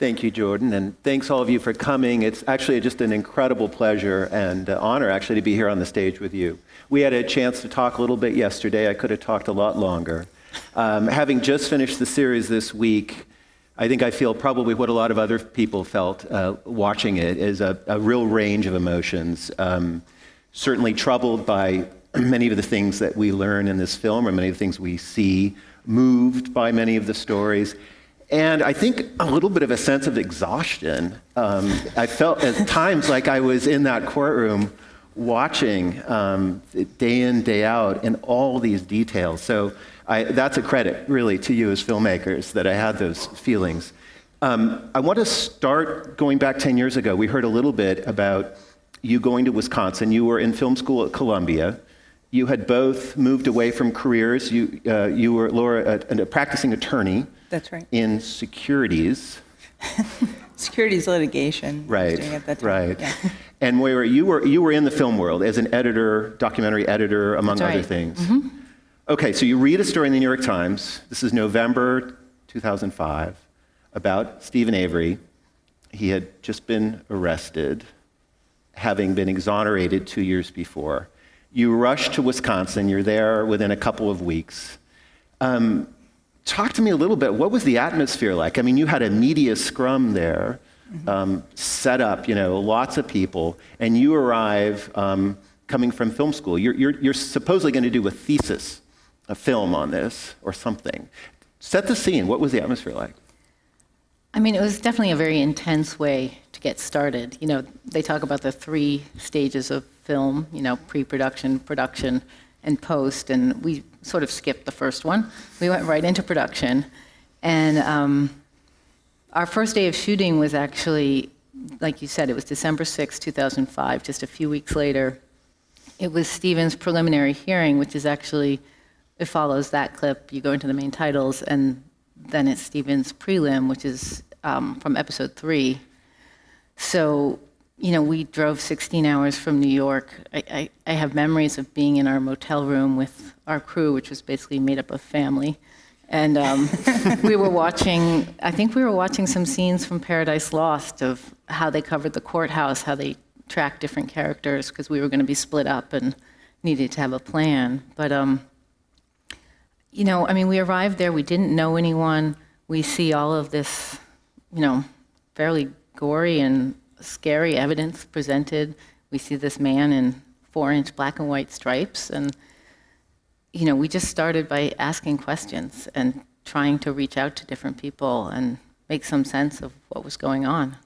Thank you, Jordan, and thanks all of you for coming. It's actually just an incredible pleasure and honor actually to be here on the stage with you. We had a chance to talk a little bit yesterday. I could have talked a lot longer. Having just finished the series this week, I think I feel probably what a lot of other people felt watching it is a real range of emotions. Certainly troubled by many of the things that we learn in this film, or many of the things we see, moved by many of the stories, and I think a little bit of a sense of exhaustion. I felt at times like I was in that courtroom watching day in, day out, in all these details. So that's a credit, really, to you as filmmakers, that I had those feelings. I want to start going back 10 years ago. We heard a little bit about you going to Wisconsin. You were in film school at Columbia. You had both moved away from careers. You were, Laura, a practicing attorney. That's right. In securities. Securities litigation. Right. Doing at that time. Right. Yeah. And Moira, you were in the film world as an editor, documentary editor, among other things. Mm-hmm. Okay, so you read a story in the New York Times. This is November 2005, about Steven Avery. He had just been arrested, having been exonerated 2 years before. You rush to Wisconsin. You're there within a couple of weeks. Talk to me a little bit. What was the atmosphere like? I mean, you had a media scrum there, set up, lots of people, and you arrive coming from film school. You're supposedly going to do a thesis, a film on this or something. Set the scene. What was the atmosphere like? I mean, it was definitely a very intense way to get started. They talk about the 3 stages of film, pre-production, production, and post, and we sort of skipped the first one. We went right into production, and our first day of shooting was actually, like you said, it was December 6, 2005, just a few weeks later. It was Steven's preliminary hearing, which is actually, it follows that clip. You go into the main titles, and then it's Steven's prelim, which is from episode 3. So, we drove 16 hours from New York. I have memories of being in our motel room with our crew, which was basically made up of family. And we were watching, I think we were watching some scenes from Paradise Lost of how they covered the courthouse, how they tracked different characters, because we were going to be split up and needed to have a plan. But, we arrived there, we didn't know anyone. We see all of this, fairly gory and scary evidence presented. We see this man in 4-inch black and white stripes, and we just started by asking questions and trying to reach out to different people and make some sense of what was going on.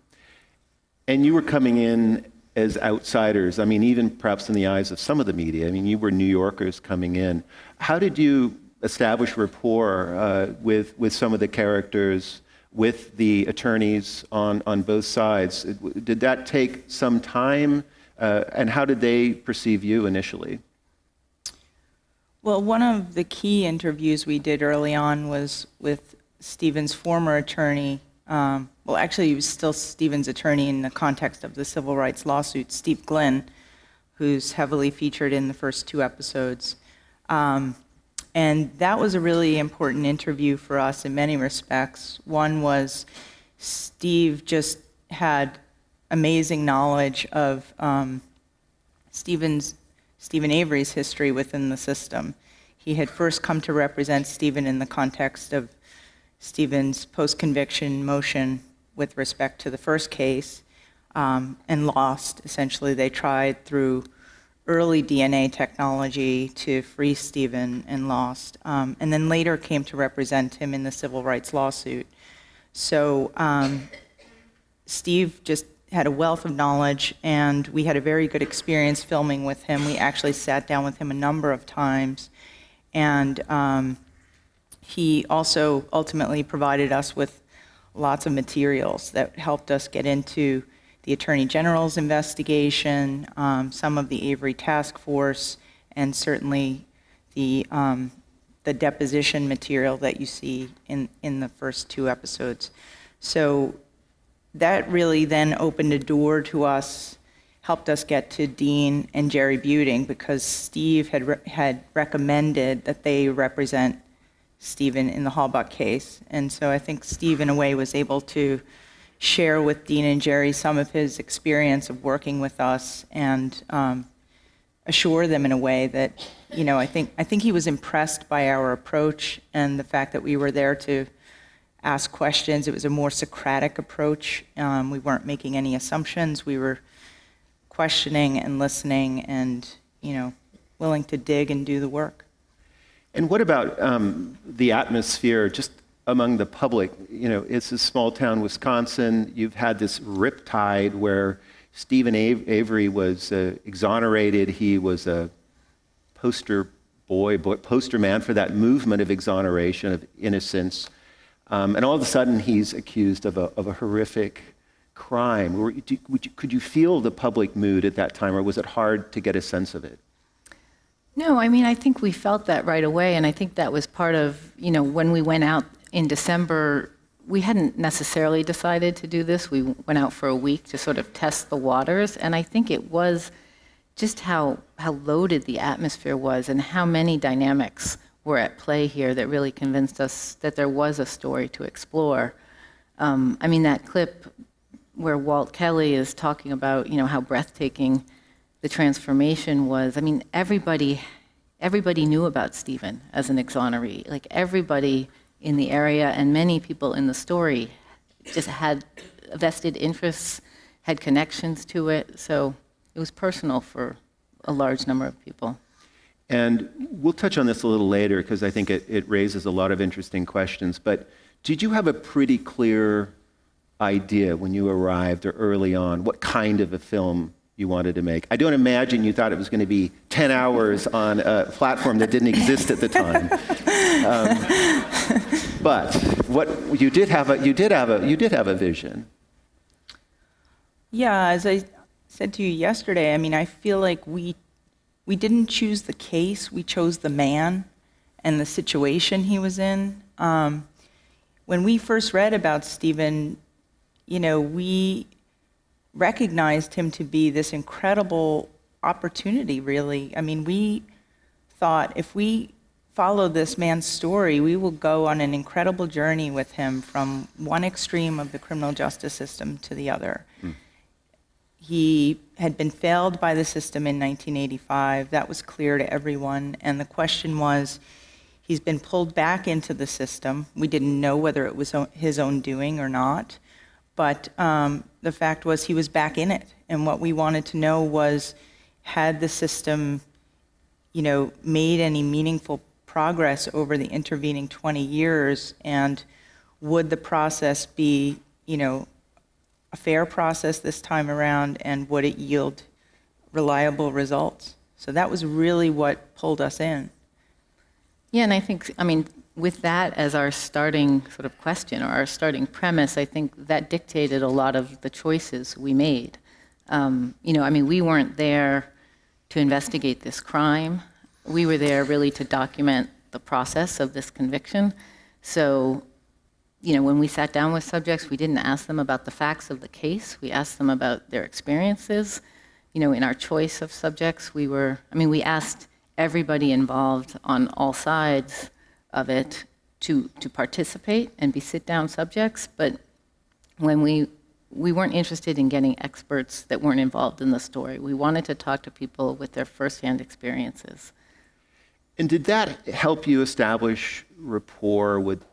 And you were coming in as outsiders, even perhaps in the eyes of some of the media. You were New Yorkers coming in. How did you establish rapport with some of the characters, with the attorneys on both sides? Did that take some time? And how did they perceive you initially? Well, one of the key interviews we did early on was with Steven's former attorney. Well, actually, he was still Steven's attorney in the context of the civil rights lawsuit, Steve Glynn, who's heavily featured in the first 2 episodes. And that was a really important interview for us in many respects. One was Steve just had amazing knowledge of Steven Avery's history within the system. He had first come to represent Steven in the context of Steven's post-conviction motion with respect to the first case, and lost. Essentially, they tried through early DNA technology to free Steven and lost, and then later came to represent him in the civil rights lawsuit. So Steve just had a wealth of knowledge, and we had a very good experience filming with him. We actually sat down with him a number of times, and he also ultimately provided us with lots of materials that helped us get into the Attorney General's investigation, some of the Avery task force, and certainly the deposition material that you see in the first 2 episodes. So that really then opened a door to us, helped us get to Dean and Jerry Buting, because Steve had recommended that they represent Steven in the Halbach case. And so I think Steve, in a way, was able to share with Dean and Jerry some of his experience of working with us and assure them in a way that, I think he was impressed by our approach and the fact that we were there to ask questions. It was a more Socratic approach. We weren't making any assumptions. We were questioning and listening and, willing to dig and do the work. And what about the atmosphere just among the public? It's a small town, Wisconsin. You've had this riptide where Steven Avery was exonerated. He was a poster man for that movement of exoneration, of innocence. And all of a sudden, he's accused of a horrific crime. Could you feel the public mood at that time, or was it hard to get a sense of it? No, I think we felt that right away, and I think that was part of, when we went out in December, we hadn't necessarily decided to do this. We went out for a week to sort of test the waters, and I think it was just how loaded the atmosphere was and how many dynamics were at play here that really convinced us that there was a story to explore. That clip where Walt Kelly is talking about, how breathtaking the transformation was. Everybody knew about Steven as an exoneree. Like, everybody in the area and many people in the story just had vested interests, had connections to it. So it was personal for a large number of people. And we'll touch on this a little later because I think it raises a lot of interesting questions. But did you have a pretty clear idea when you arrived or early on what kind of a film you wanted to make? I don't imagine you thought it was going to be 10 hours on a platform that didn't exist at the time. But what you did have a vision. Yeah, as I said to you yesterday, I feel like we didn't choose the case, we chose the man and the situation he was in. When we first read about Steven, we recognized him to be this incredible opportunity, really. We thought if we follow this man's story, we will go on an incredible journey with him from one extreme of the criminal justice system to the other. He had been failed by the system in 1985. That was clear to everyone. And the question was, he's been pulled back into the system. We didn't know whether it was his own doing or not. But the fact was he was back in it. And what we wanted to know was, had the system, made any meaningful progress over the intervening 20 years? And would the process be, a fair process this time around, and would it yield reliable results? So that was really what pulled us in. Yeah, and I think, with that as our starting sort of question or our starting premise, I think that dictated a lot of the choices we made. We weren't there to investigate this crime. We were there really to document the process of this conviction. So, when we sat down with subjects, we didn't ask them about the facts of the case. We asked them about their experiences. In our choice of subjects, we asked everybody involved on all sides of it to participate and be sit-down subjects. But when we weren't interested in getting experts that weren't involved in the story. We wanted to talk to people with their firsthand experiences. And did that help you establish rapport with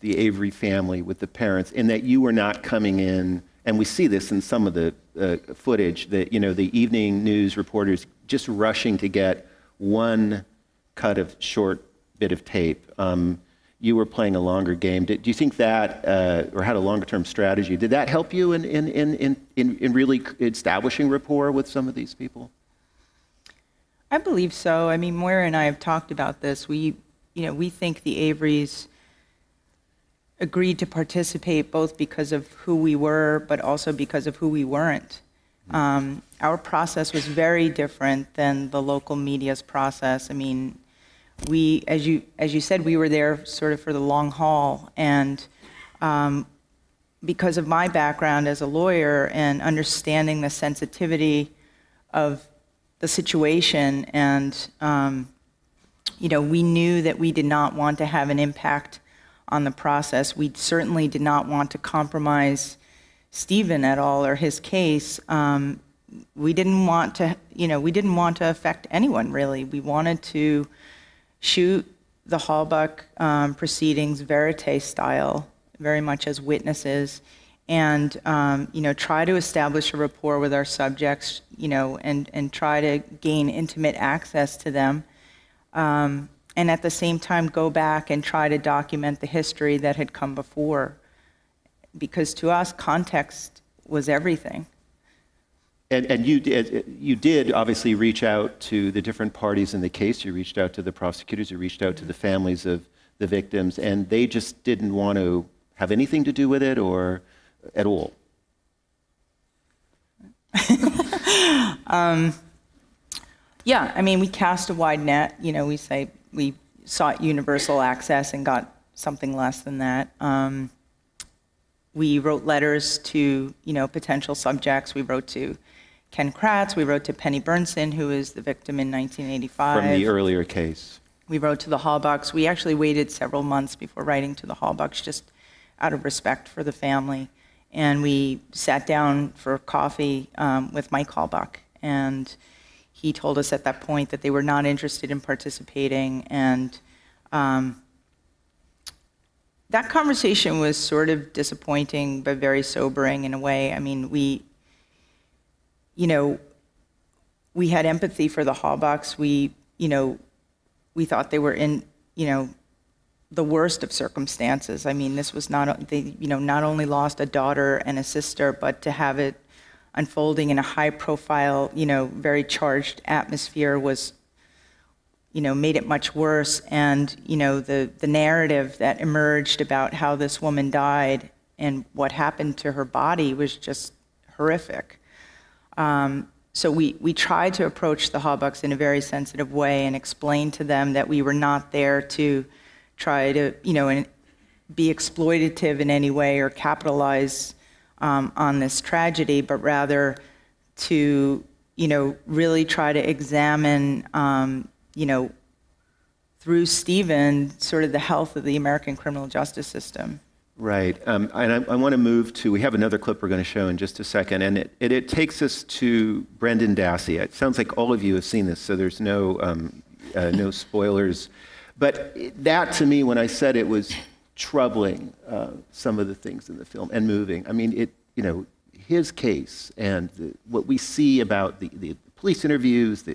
the Avery family, with the parents, in that you were not coming in, and we see this in some of the footage, that the evening news reporters just rushing to get one cut of short bit of tape. You were playing a longer game. Do you think that, or had a longer-term strategy, did that help you in really establishing rapport with some of these people? I believe so. Moira and I have talked about this. We think the Averys agreed to participate both because of who we were, but also because of who we weren't. Our process was very different than the local media's process. We, as you said, we were there sort of for the long haul, and because of my background as a lawyer and understanding the sensitivity of the situation, and we knew that we did not want to have an impact on the process. We certainly did not want to compromise Steven at all or his case, we didn't want to, we didn't want to affect anyone really. We wanted to shoot the Halbach proceedings verite style, very much as witnesses, and try to establish a rapport with our subjects, and try to gain intimate access to them, and at the same time go back and try to document the history that had come before, because to us context was everything. And you did obviously reach out to the different parties in the case. You reached out to the prosecutors, you reached out to the families of the victims, and they just didn't want to have anything to do with it or at all. Yeah, I mean, we cast a wide net. We say we sought universal access and got something less than that. We wrote letters to, potential subjects. We wrote to Ken Kratz. We wrote to Penny Bernson, who was the victim in 1985. From the earlier case. We wrote to the Halbachs. We actually waited several months before writing to the Halbachs, just out of respect for the family. And we sat down for coffee with Mike Halbach. And he told us at that point that they were not interested in participating. And that conversation was sort of disappointing, but very sobering in a way. I mean, we had empathy for the Halbachs. We thought they were in, the worst of circumstances. I mean, this was they not only lost a daughter and a sister, but to have it unfolding in a high-profile, very charged atmosphere was, made it much worse. And, the narrative that emerged about how this woman died and what happened to her body was just horrific. So we tried to approach the Halbachs in a very sensitive way and explain to them that we were not there to try to, be exploitative in any way or capitalize on this tragedy, but rather to, really try to examine, through Steven, sort of the health of the American criminal justice system. Right, and I want to move to, we have another clip we're going to show in just a second, and it takes us to Brendan Dassey. It sounds like all of you have seen this, so there's no spoilers. But that, to me, when I said it was troubling, some of the things in the film, and moving. I mean, his case and what we see about the police interviews,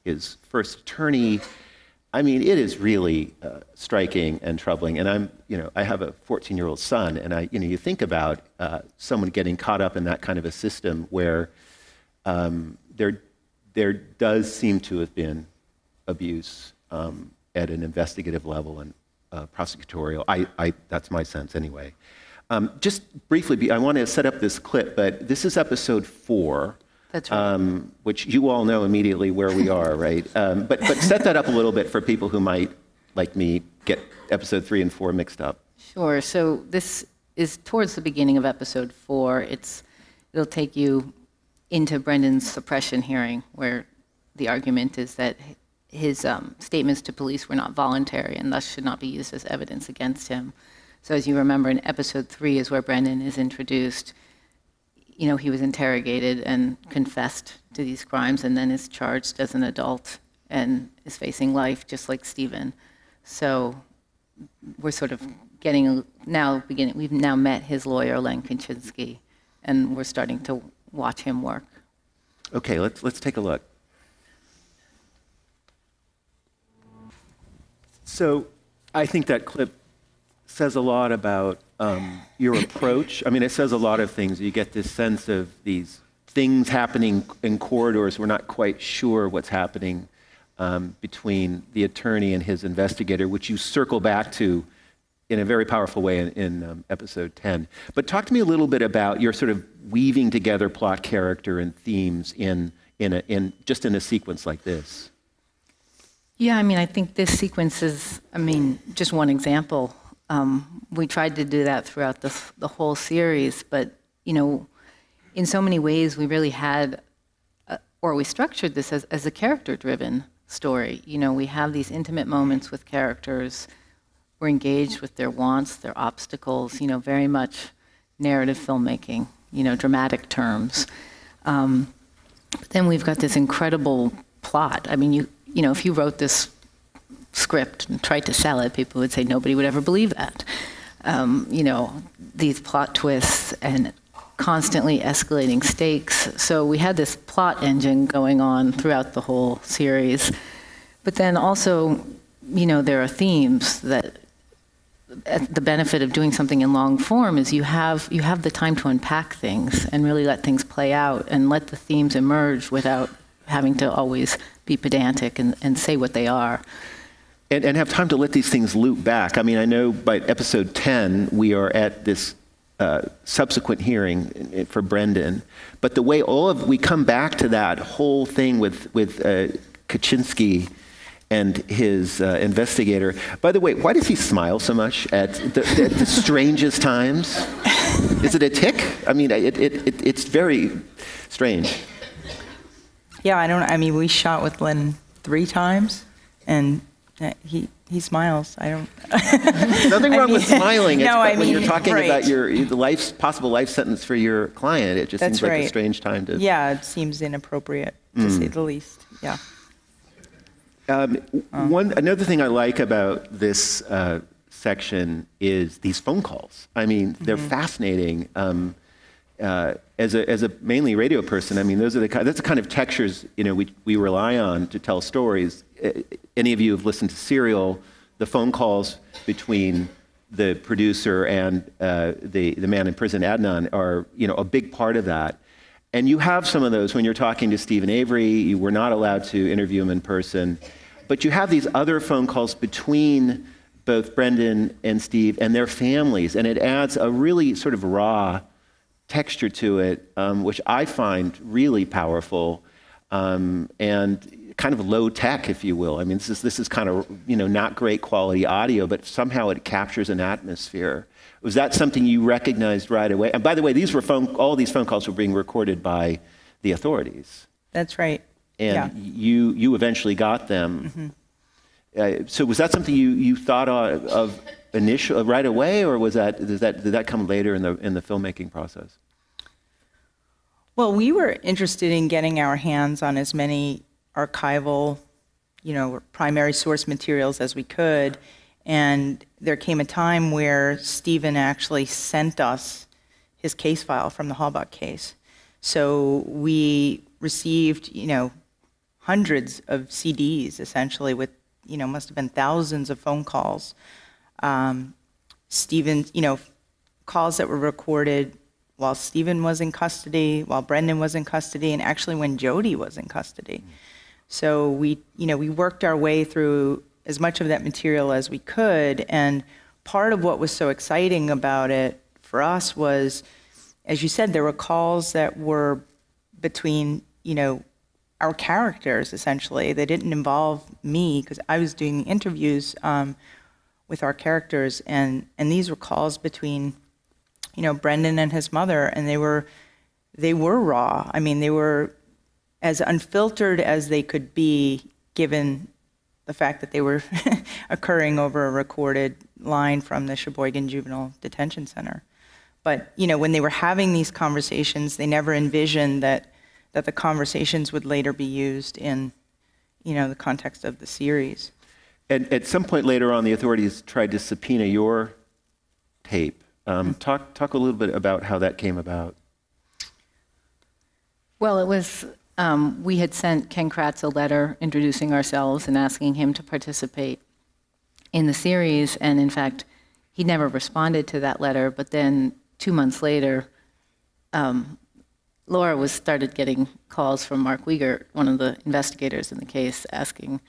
his first attorney, I mean, it is really striking and troubling. And I have a 14-year-old son, and you think about someone getting caught up in that kind of a system where there does seem to have been abuse at an investigative level and prosecutorial. That's my sense anyway. Just briefly, I want to set up this clip, but this is episode 4. That's right. Which you all know immediately where we are, right? But set that up a little bit for people who might, like me, get episode 3 and 4 mixed up. Sure. So this is towards the beginning of episode 4. It'll take you into Brendan's suppression hearing, where the argument is that his statements to police were not voluntary and thus should not be used as evidence against him. So as you remember, in episode 3 is where Brendan is introduced. He was interrogated and confessed to these crimes and then is charged as an adult and is facing life just like Steven. So we're sort of we've now met his lawyer, Len Kaczynski, and we're starting to watch him work. Okay, let's take a look. So I think that clip says a lot about your approach. I mean, it says a lot of things. You get this sense of these things happening in corridors. We're not quite sure what's happening between the attorney and his investigator, which you circle back to in a very powerful way in episode 10. But talk to me a little bit about your sort of weaving together plot, character, and themes in just in a sequence like this. Yeah, I mean, I think this sequence is, just one example. We tried to do that throughout the whole series, but, in so many ways we really had, we structured this as a character-driven story. We have these intimate moments with characters. We're engaged with their wants, their obstacles, very much narrative filmmaking. dramatic terms. But then we've got this incredible plot. I mean, if you wrote this script and tried to sell it, people would say nobody would ever believe that. These plot twists and constantly escalating stakes. So we had this plot engine going on throughout the whole series. But then also, there are themes that the benefit of doing something in long form is you have the time to unpack things and really let things play out and let the themes emerge without having to always be pedantic and say what they are. And have time to let these things loop back. I mean, I know by episode 10, we are at this subsequent hearing for Brendan, but the way we come back to that whole thing with Kaczynski and his investigator. By the way, why does he smile so much at the strangest times? Is it a tic? I mean, it's very strange. Yeah, we shot with Lynn 3 times, and he smiles. I don't. Nothing wrong with smiling. When you're talking right. about the possible life sentence for your client, it just seems like a strange time to. Yeah, it seems inappropriate to say the least. Yeah. Another thing I like about this section is these phone calls. I mean, they're fascinating. As a mainly radio person, I mean, that's the kind of textures we rely on to tell stories. Any of you have listened to Serial? The phone calls between the producer and the man in prison, Adnan, are a big part of that. And you have some of those when you're talking to Steven Avery. You were not allowed to interview him in person, but you have these other phone calls between both Brendan and Steve and their families, and it adds a really sort of raw texture to it, which I find really powerful, and kind of low tech, if you will. I mean, this is kind of not great quality audio, but somehow it captures an atmosphere. Was that something you recognized right away? And by the way, all these phone calls were being recorded by the authorities. That's right. And you eventually got them. Mm-hmm. So was that something you thought of initially right away, or did that come later in the filmmaking process? Well, we were interested in getting our hands on as many archival, primary source materials as we could, and there came a time where Steven actually sent us his case file from the Halbach case. So we received, hundreds of CDs essentially with, must have been thousands of phone calls. Steven, calls that were recorded while Steven was in custody, while Brendan was in custody, and actually when Jody was in custody. So we worked our way through as much of that material as we could, and part of what was so exciting about it for us was, as you said, there were calls that were between, our characters, essentially. They didn't involve me, because I was doing interviews with our characters, and these were calls between, Brendan and his mother, and they were raw. I mean, they were as unfiltered as they could be, given the fact that they were occurring over a recorded line from the Sheboygan Juvenile Detention Center. But, when they were having these conversations, they never envisioned that the conversations would later be used in, the context of the series. And at some point later on, the authorities tried to subpoena your tape. Talk a little bit about how that came about. Well, it was, we had sent Ken Kratz a letter introducing ourselves and asking him to participate in the series, and in fact, he never responded to that letter, but then 2 months later, Laura started getting calls from Mark Wiegert, one of the investigators in the case, asking,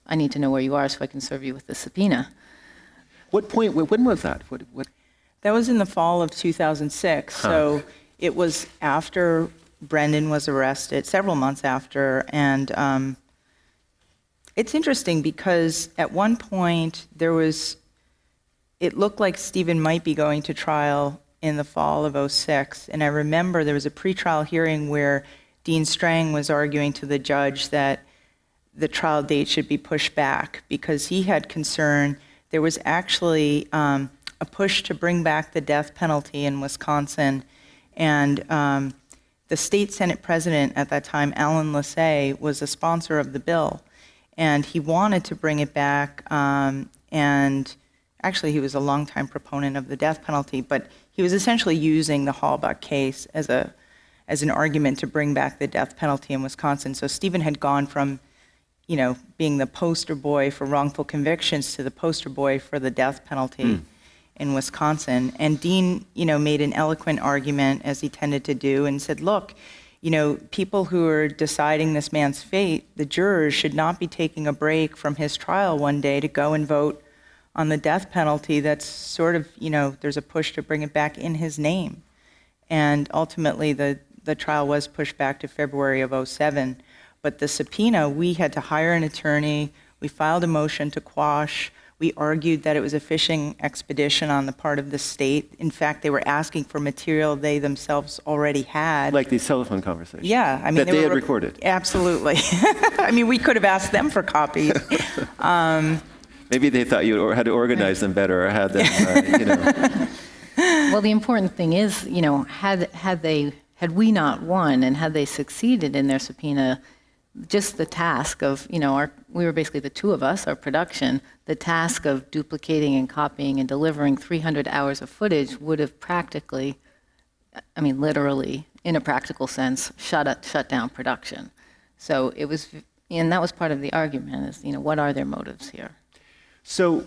I need to know where you are so I can serve you with the subpoena. What point, when was that? What? That was in the fall of 2006, so it was after Brendan was arrested, several months after, and it's interesting because at one point it looked like Steven might be going to trial in the fall of 2006, and I remember there was a pretrial hearing where Dean Strang was arguing to the judge that the trial date should be pushed back because he had concern there was actually a push to bring back the death penalty in Wisconsin, and the state Senate president at that time, Alan Lassay, was a sponsor of the bill, and he wanted to bring it back, and actually he was a longtime proponent of the death penalty, but he was essentially using the Halbach case as an argument to bring back the death penalty in Wisconsin. So Steven had gone from, being the poster boy for wrongful convictions to the poster boy for the death penalty in Wisconsin. And Dean, made an eloquent argument, as he tended to do, and said, look, people who are deciding this man's fate, the jurors, should not be taking a break from his trial one day to go and vote on the death penalty. That's sort of, there's a push to bring it back in his name. And ultimately, the trial was pushed back to February of '07. But the subpoena, we had to hire an attorney. We filed a motion to quash. We argued that it was a fishing expedition on the part of the state. In fact, they were asking for material they themselves already had. Like these telephone conversations? Yeah. That they had recorded? Absolutely. I mean, we could have asked them for copies. Maybe they thought you had to organize them better or had them, Well, the important thing is, had we not won and had they succeeded in their subpoena, just the task of, we were basically the two of us, our production, the task of duplicating and copying and delivering 300 hours of footage would have practically, literally, in a practical sense, shut down production. So it was, and that was part of the argument is, what are their motives here? So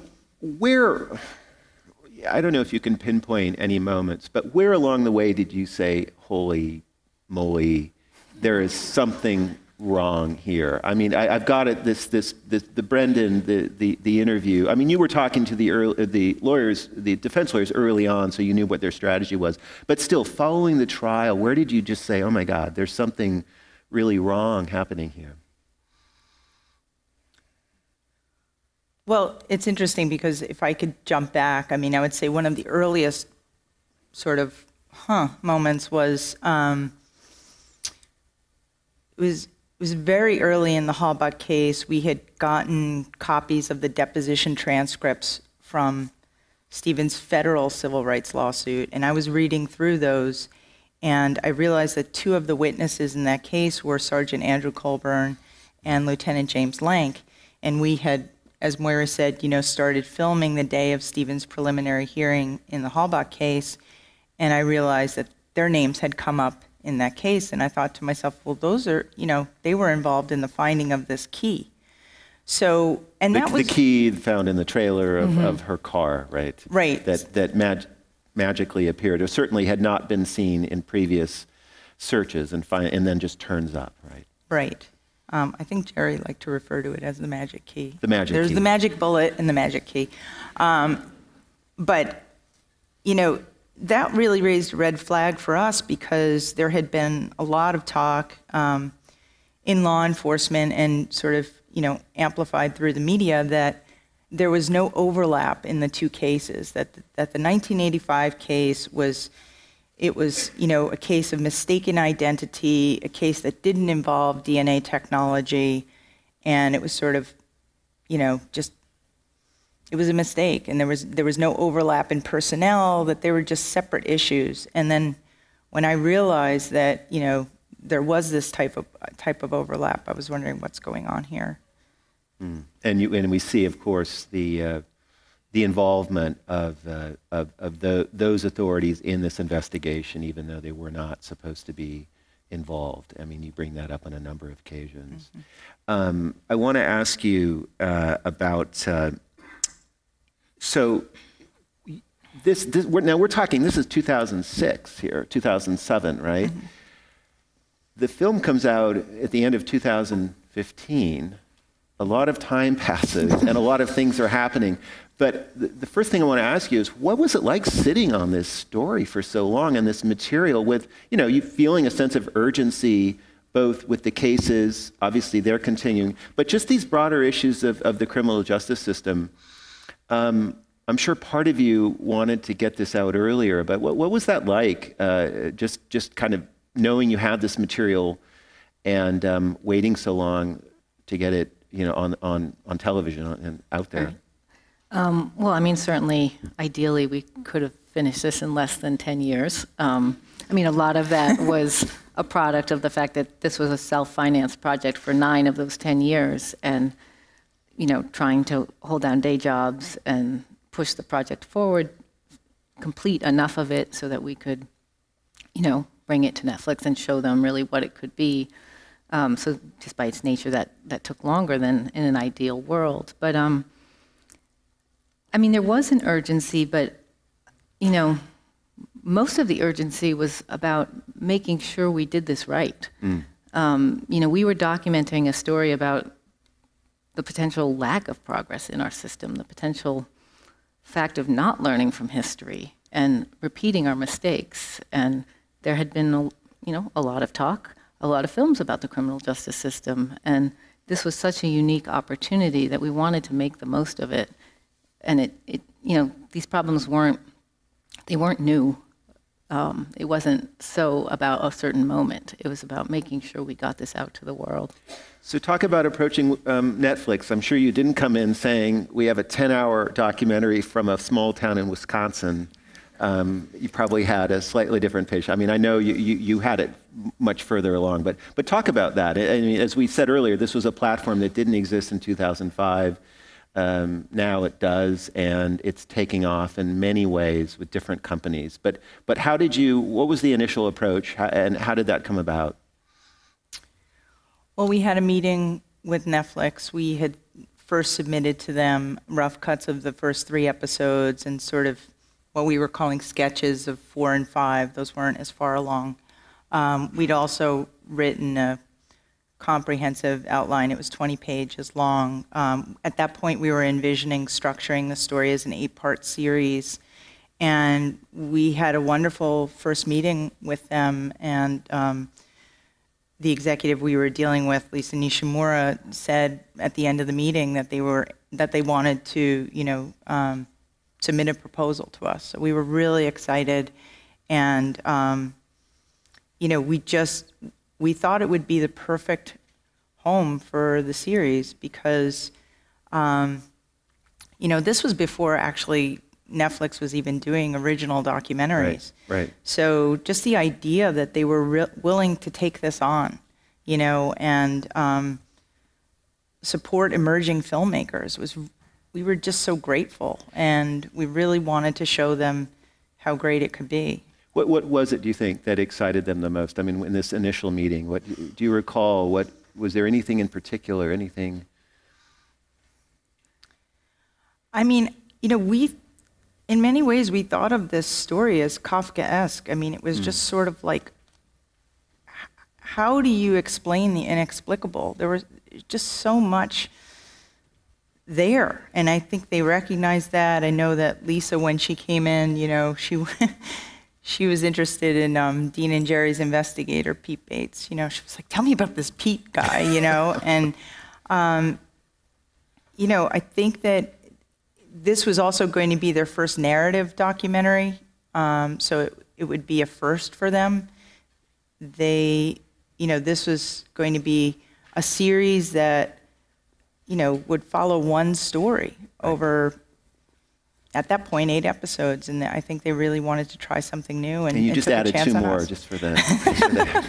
I don't know if you can pinpoint any moments, but where along the way did you say, holy moly, there is something wrong here? I mean, I've got it. The Brendan, the interview. I mean, you were talking to the lawyers, the defense lawyers early on, so you knew what their strategy was. But still, following the trial, where did you just say, oh my God, there's something really wrong happening here? Well, it's interesting because if I could jump back, I would say one of the earliest sort of moments was it was very early in the Halbach case. We had gotten copies of the deposition transcripts from Steven's federal civil rights lawsuit, and I was reading through those, and I realized that two of the witnesses in that case were Sergeant Andrew Colburn and Lieutenant James Lank, and we had, as Moira said, started filming the day of Steven's preliminary hearing in the Halbach case, and I realized that their names had come up in that case, and I thought to myself, well, those are, they were involved in the finding of this key. So, and that was... The key found in the trailer of her car, right? Right. That magically appeared, or certainly had not been seen in previous searches, and then just turns up, right? Right. I think Jerry liked to refer to it as the magic key. The magic key. There's the magic bullet and the magic key. But, that really raised a red flag for us because there had been a lot of talk in law enforcement and sort of, amplified through the media that there was no overlap in the two cases, that the 1985 case was, a case of mistaken identity, a case that didn't involve DNA technology, and it was sort of, it was a mistake, and there was no overlap in personnel, that they were just separate issues. And then when I realized that, there was this type of overlap, I was wondering what's going on here. And we see, of course, the involvement of those authorities in this investigation, even though they were not supposed to be involved. I mean, you bring that up on a number of occasions. I want to ask you about. So now we're talking. This is 2006 here, 2007, right? The film comes out at the end of 2015. A lot of time passes, and a lot of things are happening. But the first thing I want to ask you is, what was it like sitting on this story for so long and this material with, you feeling a sense of urgency, both with the cases, obviously they're continuing, but just these broader issues of the criminal justice system. I'm sure part of you wanted to get this out earlier, but what was that like? Just kind of knowing you had this material and waiting so long to get it, on television and out there. Well, I mean, certainly, ideally, we could have finished this in less than 10 years. I mean, a lot of that was a product of the fact that this was a self-financed project for 9 of those 10 years, and, you know, trying to hold down day jobs and push the project forward, complete enough of it so that we could, you know, bring it to Netflix and show them really what it could be. So just by its nature, that took longer than in an ideal world. But, I mean, there was an urgency, but, you know, most of the urgency was about making sure we did this right. You know, we were documenting a story about the potential lack of progress in our system, the potential fact of not learning from history and repeating our mistakes. And there had been, you know, a lot of talk, a lot of films about the criminal justice system. And this was such a unique opportunity that we wanted to make the most of it. And it you know, these problems weren't new. It wasn't so about a certain moment. It was about making sure we got this out to the world. So talk about approaching Netflix. I'm sure you didn't come in saying, we have a 10-hour documentary from a small town in Wisconsin. You probably had a slightly different pitch. I mean, I know you had it much further along, but talk about that. I mean, as we said earlier, this was a platform that didn't exist in 2005. Now it does, and it's taking off in many ways with different companies. But what was the initial approach, and how did that come about? Well, we had a meeting with Netflix. We had first submitted to them rough cuts of the first 3 episodes and sort of what we were calling sketches of 4 and 5. Those weren't as far along. We'd also written a comprehensive outline. It was 20 pages long. At that point, we were envisioning structuring the story as an 8-part series. And we had a wonderful first meeting with them. And the executive we were dealing with, Lisa Nishimura, said at the end of the meeting that they wanted to, you know, submit a proposal to us. So we were really excited. And, you know, we thought it would be the perfect home for the series because, you know, this was before actually Netflix was even doing original documentaries. Right. So just the idea that they were willing to take this on, you know, and support emerging filmmakers we were just so grateful, and we really wanted to show them how great it could be. What was it, do you think, that excited them the most? I mean, in this initial meeting, what do you recall? Was there anything in particular, anything? I mean, you know, in many ways, we thought of this story as Kafkaesque. I mean, it was just sort of like, how do you explain the inexplicable? There was just so much there, and I think they recognized that. I know that Lisa, when she came in, you know, she was interested in Dean and Jerry's investigator, Pete Bates. You know, she was like, tell me about this Pete guy, you know. And, you know, I think that this was also going to be their first narrative documentary, so it would be a first for them. You know, this was going to be a series that, you know, would follow one story over, at that point, 8 episodes, and I think they really wanted to try something new. And you just added 2 more just for the.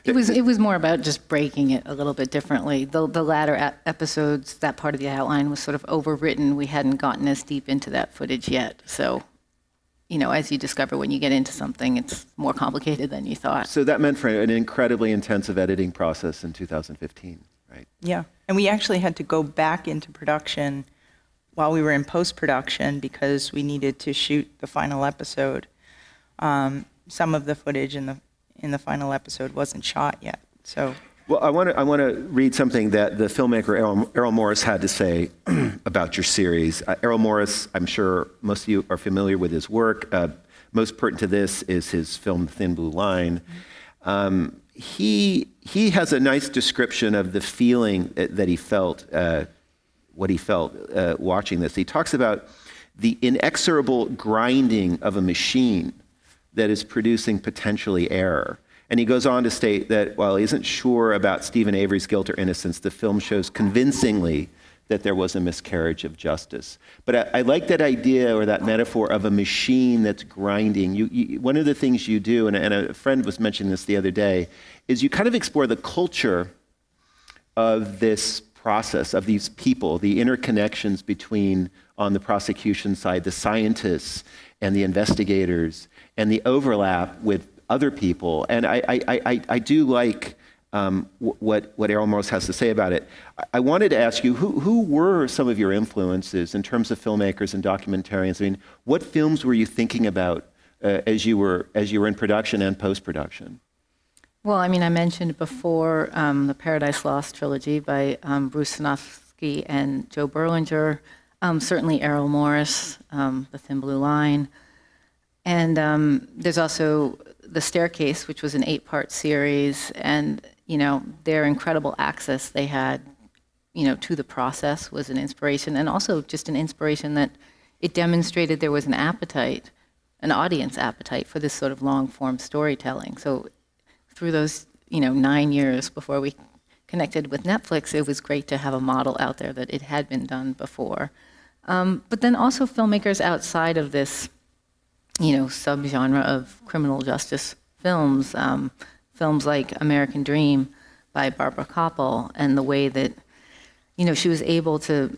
It was more about just breaking it a little bit differently. The latter episodes, that part of the outline was sort of overwritten. We hadn't gotten as deep into that footage yet. So, you know, as you discover when you get into something, it's more complicated than you thought. So that meant for an incredibly intensive editing process in 2015, right? Yeah, and we actually had to go back into production while we were in post-production because we needed to shoot the final episode. Some of the footage in the final episode wasn't shot yet, so. Well, I want to read something that the filmmaker Errol Morris had to say about your series. Errol Morris, I'm sure most of you are familiar with his work. Most pertinent to this is his film Thin Blue Line. He has a nice description of the feeling that he felt, what he felt watching this. He talks about the inexorable grinding of a machine that is producing potentially error. And he goes on to state that while he isn't sure about Steven Avery's guilt or innocence, the film shows convincingly that there was a miscarriage of justice. But I like that idea or that metaphor of a machine that's grinding. One of the things you do, and a friend was mentioning this the other day, is you kind of explore the culture of this process, of these people, the interconnections between, on the prosecution side, the scientists and the investigators, and the overlap with other people. And I do like what Errol Morris has to say about it. I wanted to ask you, who were some of your influences in terms of filmmakers and documentarians? I mean, what films were you thinking about as you were in production and post-production? Well, I mean, I mentioned before the Paradise Lost trilogy by Bruce Sinofsky and Joe Berlinger, certainly Errol Morris, The Thin Blue Line. And there's also The Staircase, which was an 8-part series, and their incredible access they had, to the process was an inspiration, and also just an inspiration that it demonstrated there was an appetite, an audience appetite for this sort of long-form storytelling. So through those, 9 years before we connected with Netflix, it was great to have a model out there that it had been done before. But then also filmmakers outside of this, subgenre of criminal justice films, films like American Dream by Barbara Koppel, and the way that, she was able to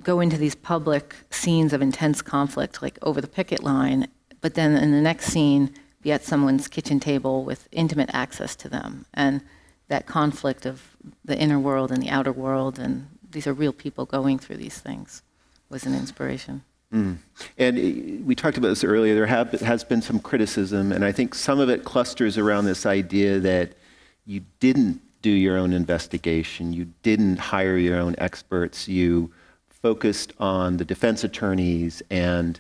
go into these public scenes of intense conflict, like over the picket line, but then in the next scene, be at someone's kitchen table with intimate access to them. And that conflict of the inner world and the outer world, and these are real people going through these things, was an inspiration. Mm. And we talked about this earlier, there has been some criticism, and I think some of it clusters around this idea that you didn't do your own investigation, you didn't hire your own experts, you focused on the defense attorneys and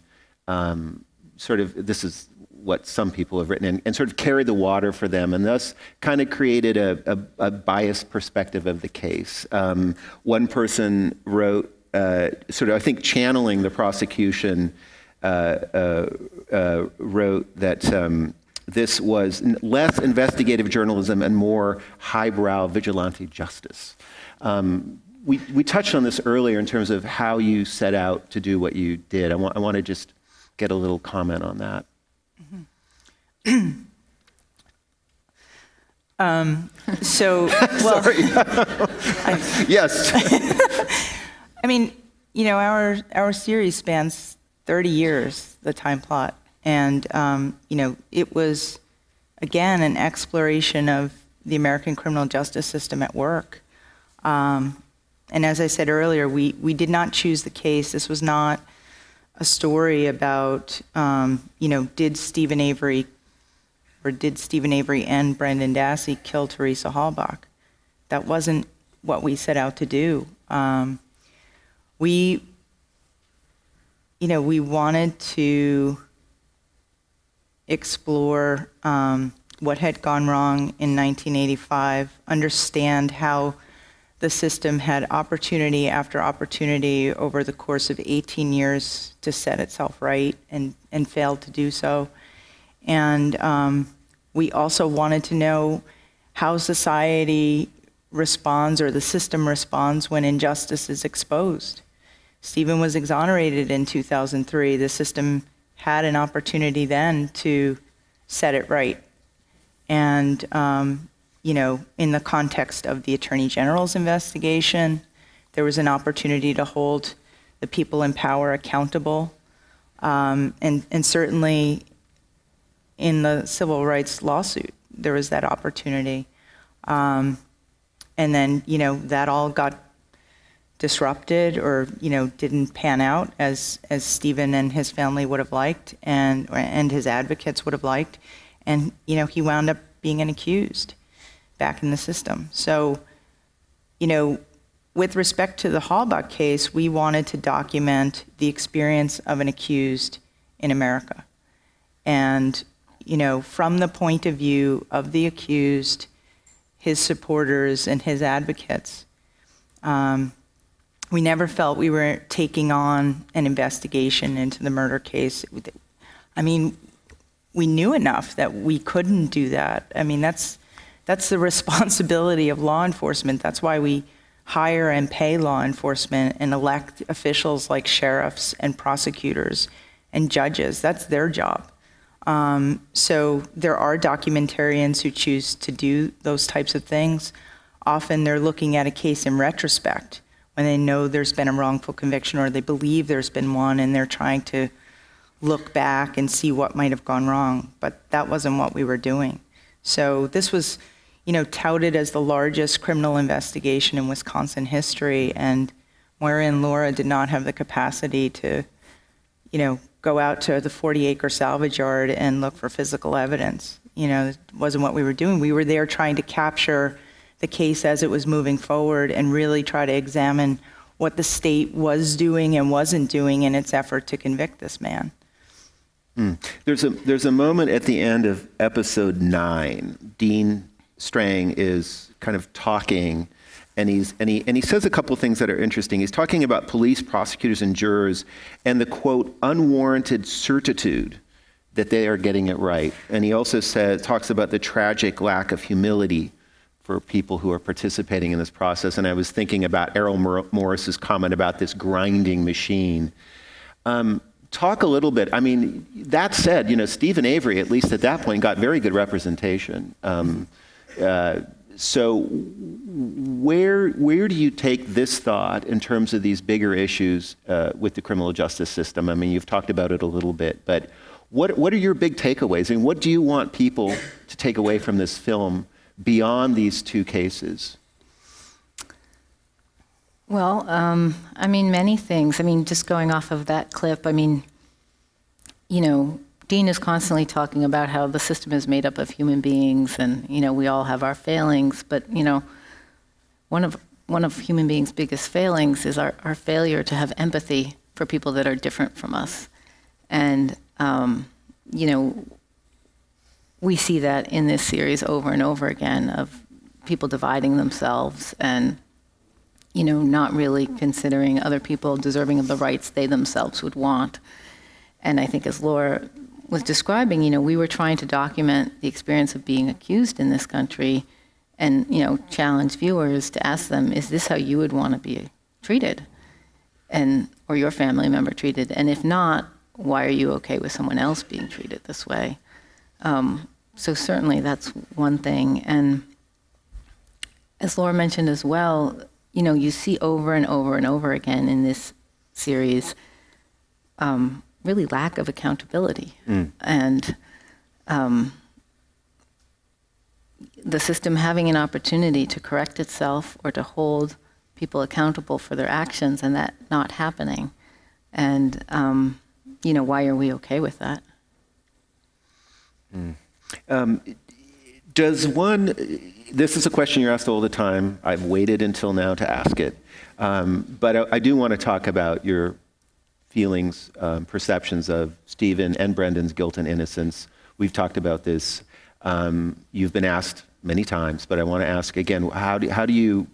sort of, this is what some people have written, and sort of carried the water for them, and thus kind of created a biased perspective of the case. One person wrote, sort of, I think, channeling the prosecution, wrote that this was less investigative journalism and more highbrow vigilante justice. We touched on this earlier in terms of how you set out to do what you did. I want to just get a little comment on that. Well, yes. I mean, our series spans 30 years, the time plot, and it was again an exploration of the American criminal justice system at work. And as I said earlier, we did not choose the case. This was not a story about did Steven Avery and Brendan Dassey kill Teresa Halbach? That wasn't what we set out to do. We wanted to explore what had gone wrong in 1985, understand how the system had opportunity after opportunity over the course of 18 years to set itself right and failed to do so. And we also wanted to know how society responds, or the system responds, when injustice is exposed. Steven was exonerated in 2003. The system had an opportunity then to set it right. And, in the context of the Attorney General's investigation, there was an opportunity to hold the people in power accountable. And certainly in the civil rights lawsuit, there was that opportunity. And then, that all got disrupted or, didn't pan out as Steven and his family would have liked and his advocates would have liked. And, he wound up being an accused back in the system. So, with respect to the Halbach case, we wanted to document the experience of an accused in America. And, from the point of view of the accused, his supporters, and his advocates, we never felt we were taking on an investigation into the murder case. I mean, we knew enough that we couldn't do that. I mean, that's the responsibility of law enforcement. That's why we hire and pay law enforcement and elect officials like sheriffs and prosecutors and judges. That's their job. So there are documentarians who choose to do those types of things. Often they're looking at a case in retrospect when they know there's been a wrongful conviction or they believe there's been one, and they're trying to look back and see what might have gone wrong. But that wasn't what we were doing. So this was, you know, touted as the largest criminal investigation in Wisconsin history, and Moira and Laura did not have the capacity to, you know, go out to the 40-acre salvage yard and look for physical evidence. You know, it wasn't what we were doing. We were there trying to capture the case as it was moving forward and really try to examine what the state was doing and wasn't doing in its effort to convict this man. There's a moment at the end of episode 9. Dean Strang is kind of talking, and he says a couple things that are interesting. He's talking about police, prosecutors, and jurors, and the, quote, unwarranted certitude that they are getting it right. And he also talks about the tragic lack of humility for people who are participating in this process. And I was thinking about Errol Morris's comment about this grinding machine. Talk a little bit. I mean, that said, you know, Steven Avery, at least at that point, got very good representation. So where do you take this thought in terms of these bigger issues with the criminal justice system? I mean, you've talked about it a little bit, but what are your big takeaways? And what do you want people to take away from this film beyond these two cases? Well, I mean, many things. I mean, just going off of that clip, I mean, you know, Dean is constantly talking about how the system is made up of human beings and, you know, we all have our failings, but, you know, one of human beings' biggest failings is our failure to have empathy for people that are different from us. And, you know, we see that in this series over and over again of people dividing themselves and, you know, not really considering other people deserving of the rights they themselves would want. And I think as Laura was describing, you know, we were trying to document the experience of being accused in this country and, you know, challenge viewers to ask them, is this how you would want to be treated? And, or your family member treated? And if not, why are you okay with someone else being treated this way? So certainly that's one thing. And as Laura mentioned as well, you know, you see over and over and over again in this series, really lack of accountability. And the system having an opportunity to correct itself or to hold people accountable for their actions and that not happening. And, you know, why are we okay with that? This is a question you're asked all the time. I've waited until now to ask it. But I do want to talk about your feelings, perceptions of Steven and Brendan's guilt and innocence. We've talked about this. You've been asked many times, but I want to ask again, how do you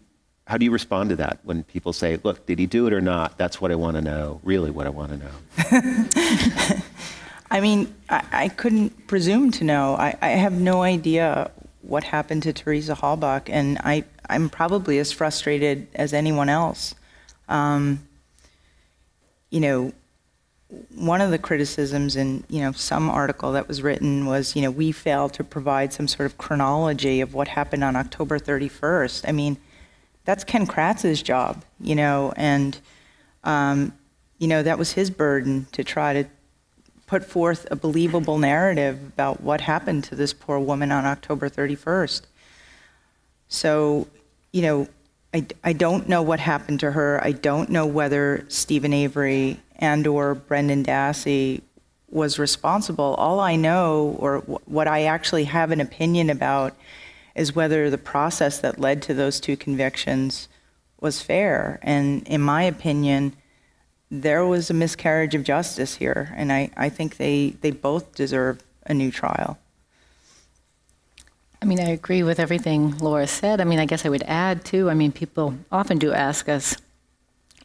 respond to that when people say, look, did he do it or not? That's what I want to know, really what I want to know. I mean, I couldn't presume to know. I have no idea what happened to Teresa Halbach, and I'm probably as frustrated as anyone else. You know, one of the criticisms in, you know, some article that was written was, you know, we failed to provide some sort of chronology of what happened on October 31st. I mean, that's Ken Kratz's job, you know, and, you know, that was his burden to try to put forth a believable narrative about what happened to this poor woman on October 31st. So, you know, I don't know what happened to her. I don't know whether Steven Avery and or Brendan Dassey was responsible. All I know, or what I actually have an opinion about, is whether the process that led to those two convictions was fair. And in my opinion, there was a miscarriage of justice here, and I think they both deserve a new trial. I mean, I agree with everything Laura said. I mean, I guess I would add, too, I mean, people often do ask us,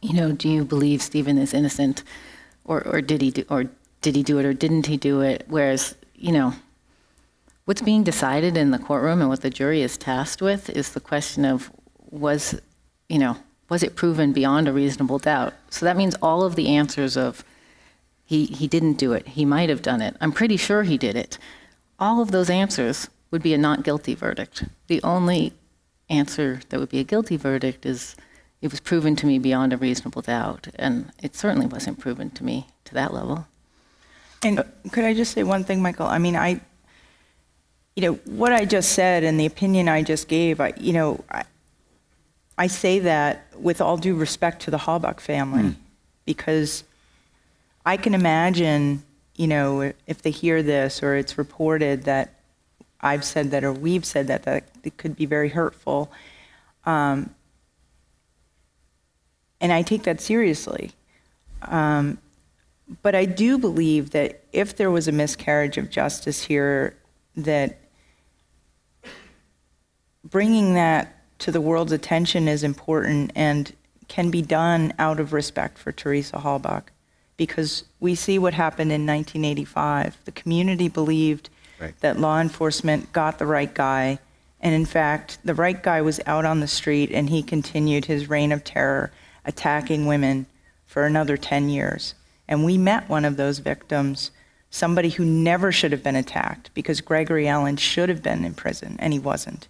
you know, do you believe Steven is innocent, or did he do it, or didn't he do it? Whereas, you know, what's being decided in the courtroom and what the jury is tasked with is the question of, was was it proven beyond a reasonable doubt? So that means all of the answers of he didn't do it, he might have done it, I'm pretty sure he did it. All of those answers would be a not guilty verdict. The only answer that would be a guilty verdict is it was proven to me beyond a reasonable doubt, and it certainly wasn't proven to me to that level. And could I just say one thing, Michael? I mean, what I just said and the opinion I just gave, I say that with all due respect to the Halbach family, because I can imagine, if they hear this or it's reported that I've said that or we've said that it could be very hurtful. And I take that seriously. But I do believe that if there was a miscarriage of justice here, that bringing that to the world's attention is important and can be done out of respect for Teresa Halbach. Because we see what happened in 1985. The community believed that law enforcement got the right guy. And in fact, the right guy was out on the street and he continued his reign of terror, attacking women for another 10 years. And we met one of those victims, somebody who never should have been attacked because Gregory Allen should have been in prison and he wasn't.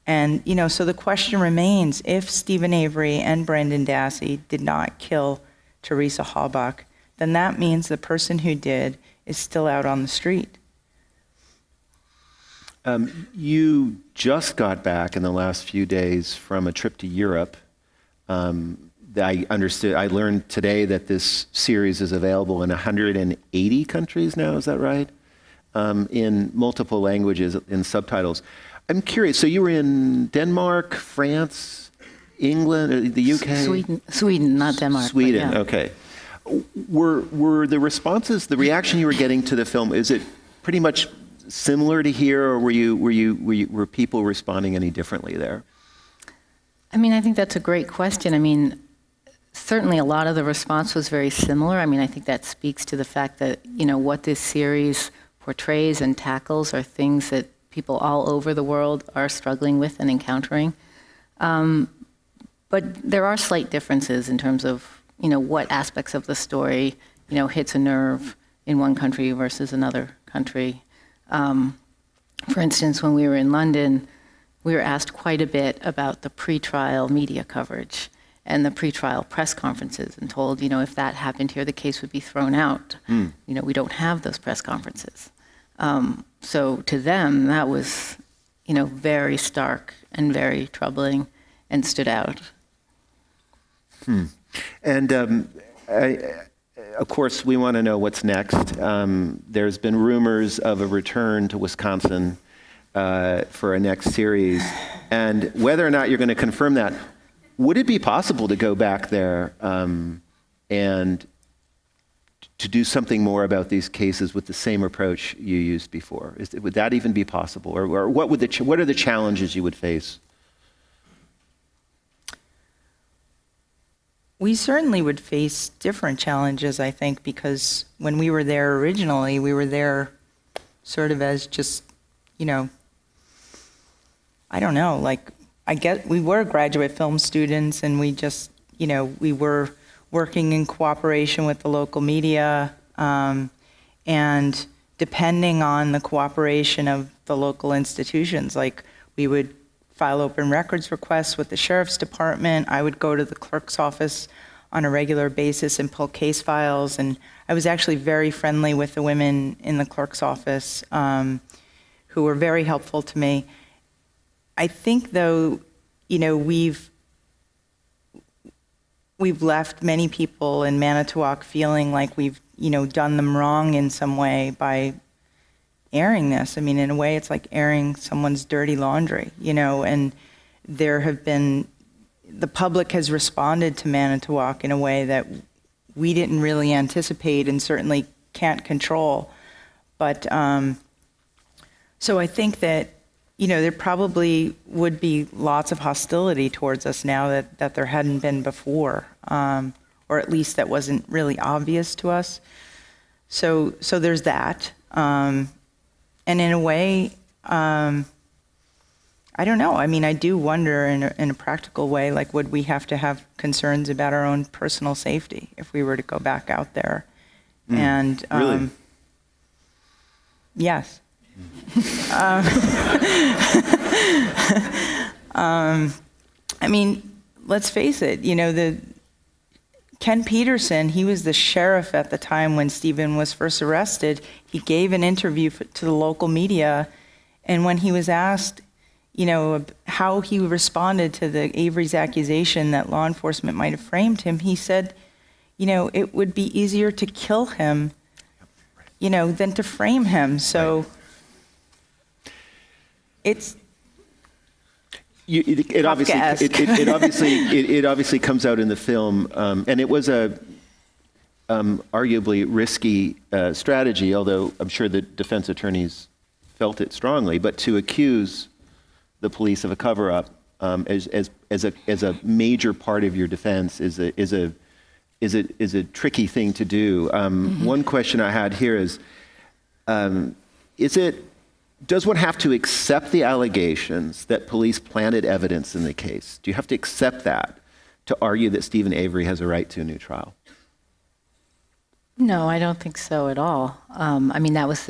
And, so the question remains, if Steven Avery and Brendan Dassey did not kill Teresa Halbach, then that means the person who did is still out on the street. You just got back in the last few days from a trip to Europe. I learned today that this series is available in 180 countries now, is that right? In multiple languages, in subtitles. I'm curious, so you were in Denmark, France, England, the UK? Sweden, not Denmark. Sweden, yeah. Okay. Were the responses, the reaction you were getting to the film, is it pretty much similar to here, or were people responding any differently there? I mean, I think that's a great question. I mean, certainly a lot of the response was very similar. I mean, I think that speaks to the fact that, what this series portrays and tackles are things that people all over the world are struggling with and encountering. But there are slight differences in terms of, what aspects of the story, hits a nerve in one country versus another country. For instance, when we were in London, we were asked quite a bit about the pretrial media coverage and the pretrial press conferences and told, if that happened here, the case would be thrown out. We don't have those press conferences. So to them, that was, very stark and very troubling and stood out. And of course, we want to know what's next. There's been rumors of a return to Wisconsin for a next series. And whether or not you're going to confirm that, would it be possible to go back there and to do something more about these cases with the same approach you used before? Would that even be possible? Or what are the challenges you would face? We certainly would face different challenges, I think, because when we were there originally, we were there sort of as just, I don't know, like, I guess we were graduate film students and we just, we were working in cooperation with the local media, and depending on the cooperation of the local institutions, like we would file open records requests with the sheriff's department. I would go to the clerk's office on a regular basis and pull case files. And I was actually very friendly with the women in the clerk's office who were very helpful to me. I think, though, we've left many people in Manitowoc feeling like we've, done them wrong in some way by airing this. I mean, in a way, it's like airing someone's dirty laundry, and there have been, the public has responded to Manitowoc in a way that we didn't really anticipate and certainly can't control. But, so I think that, there probably would be lots of hostility towards us now that there hadn't been before, or at least that wasn't really obvious to us. So there's that. And in a way, I don't know. I mean, I do wonder in a practical way, like, would we have to have concerns about our own personal safety if we were to go back out there? And really? Yes. I mean, let's face it, you know, Ken Peterson, he was the sheriff at the time when Steven was first arrested. He gave an interview to the local media, and when he was asked, you know, how he responded to the Avery's accusation that law enforcement might have framed him, he said, you know, it would be easier to kill him, you know, than to frame him. So it's it obviously comes out in the film, and it was a arguably risky strategy, although I'm sure the defense attorneys felt it strongly. But to accuse the police of a cover-up as a major part of your defense is a tricky thing to do. One question I had here is does one have to accept the allegations that police planted evidence in the case? Do you have to accept that to argue that Steven Avery has a right to a new trial? No, I don't think so at all. I mean, that was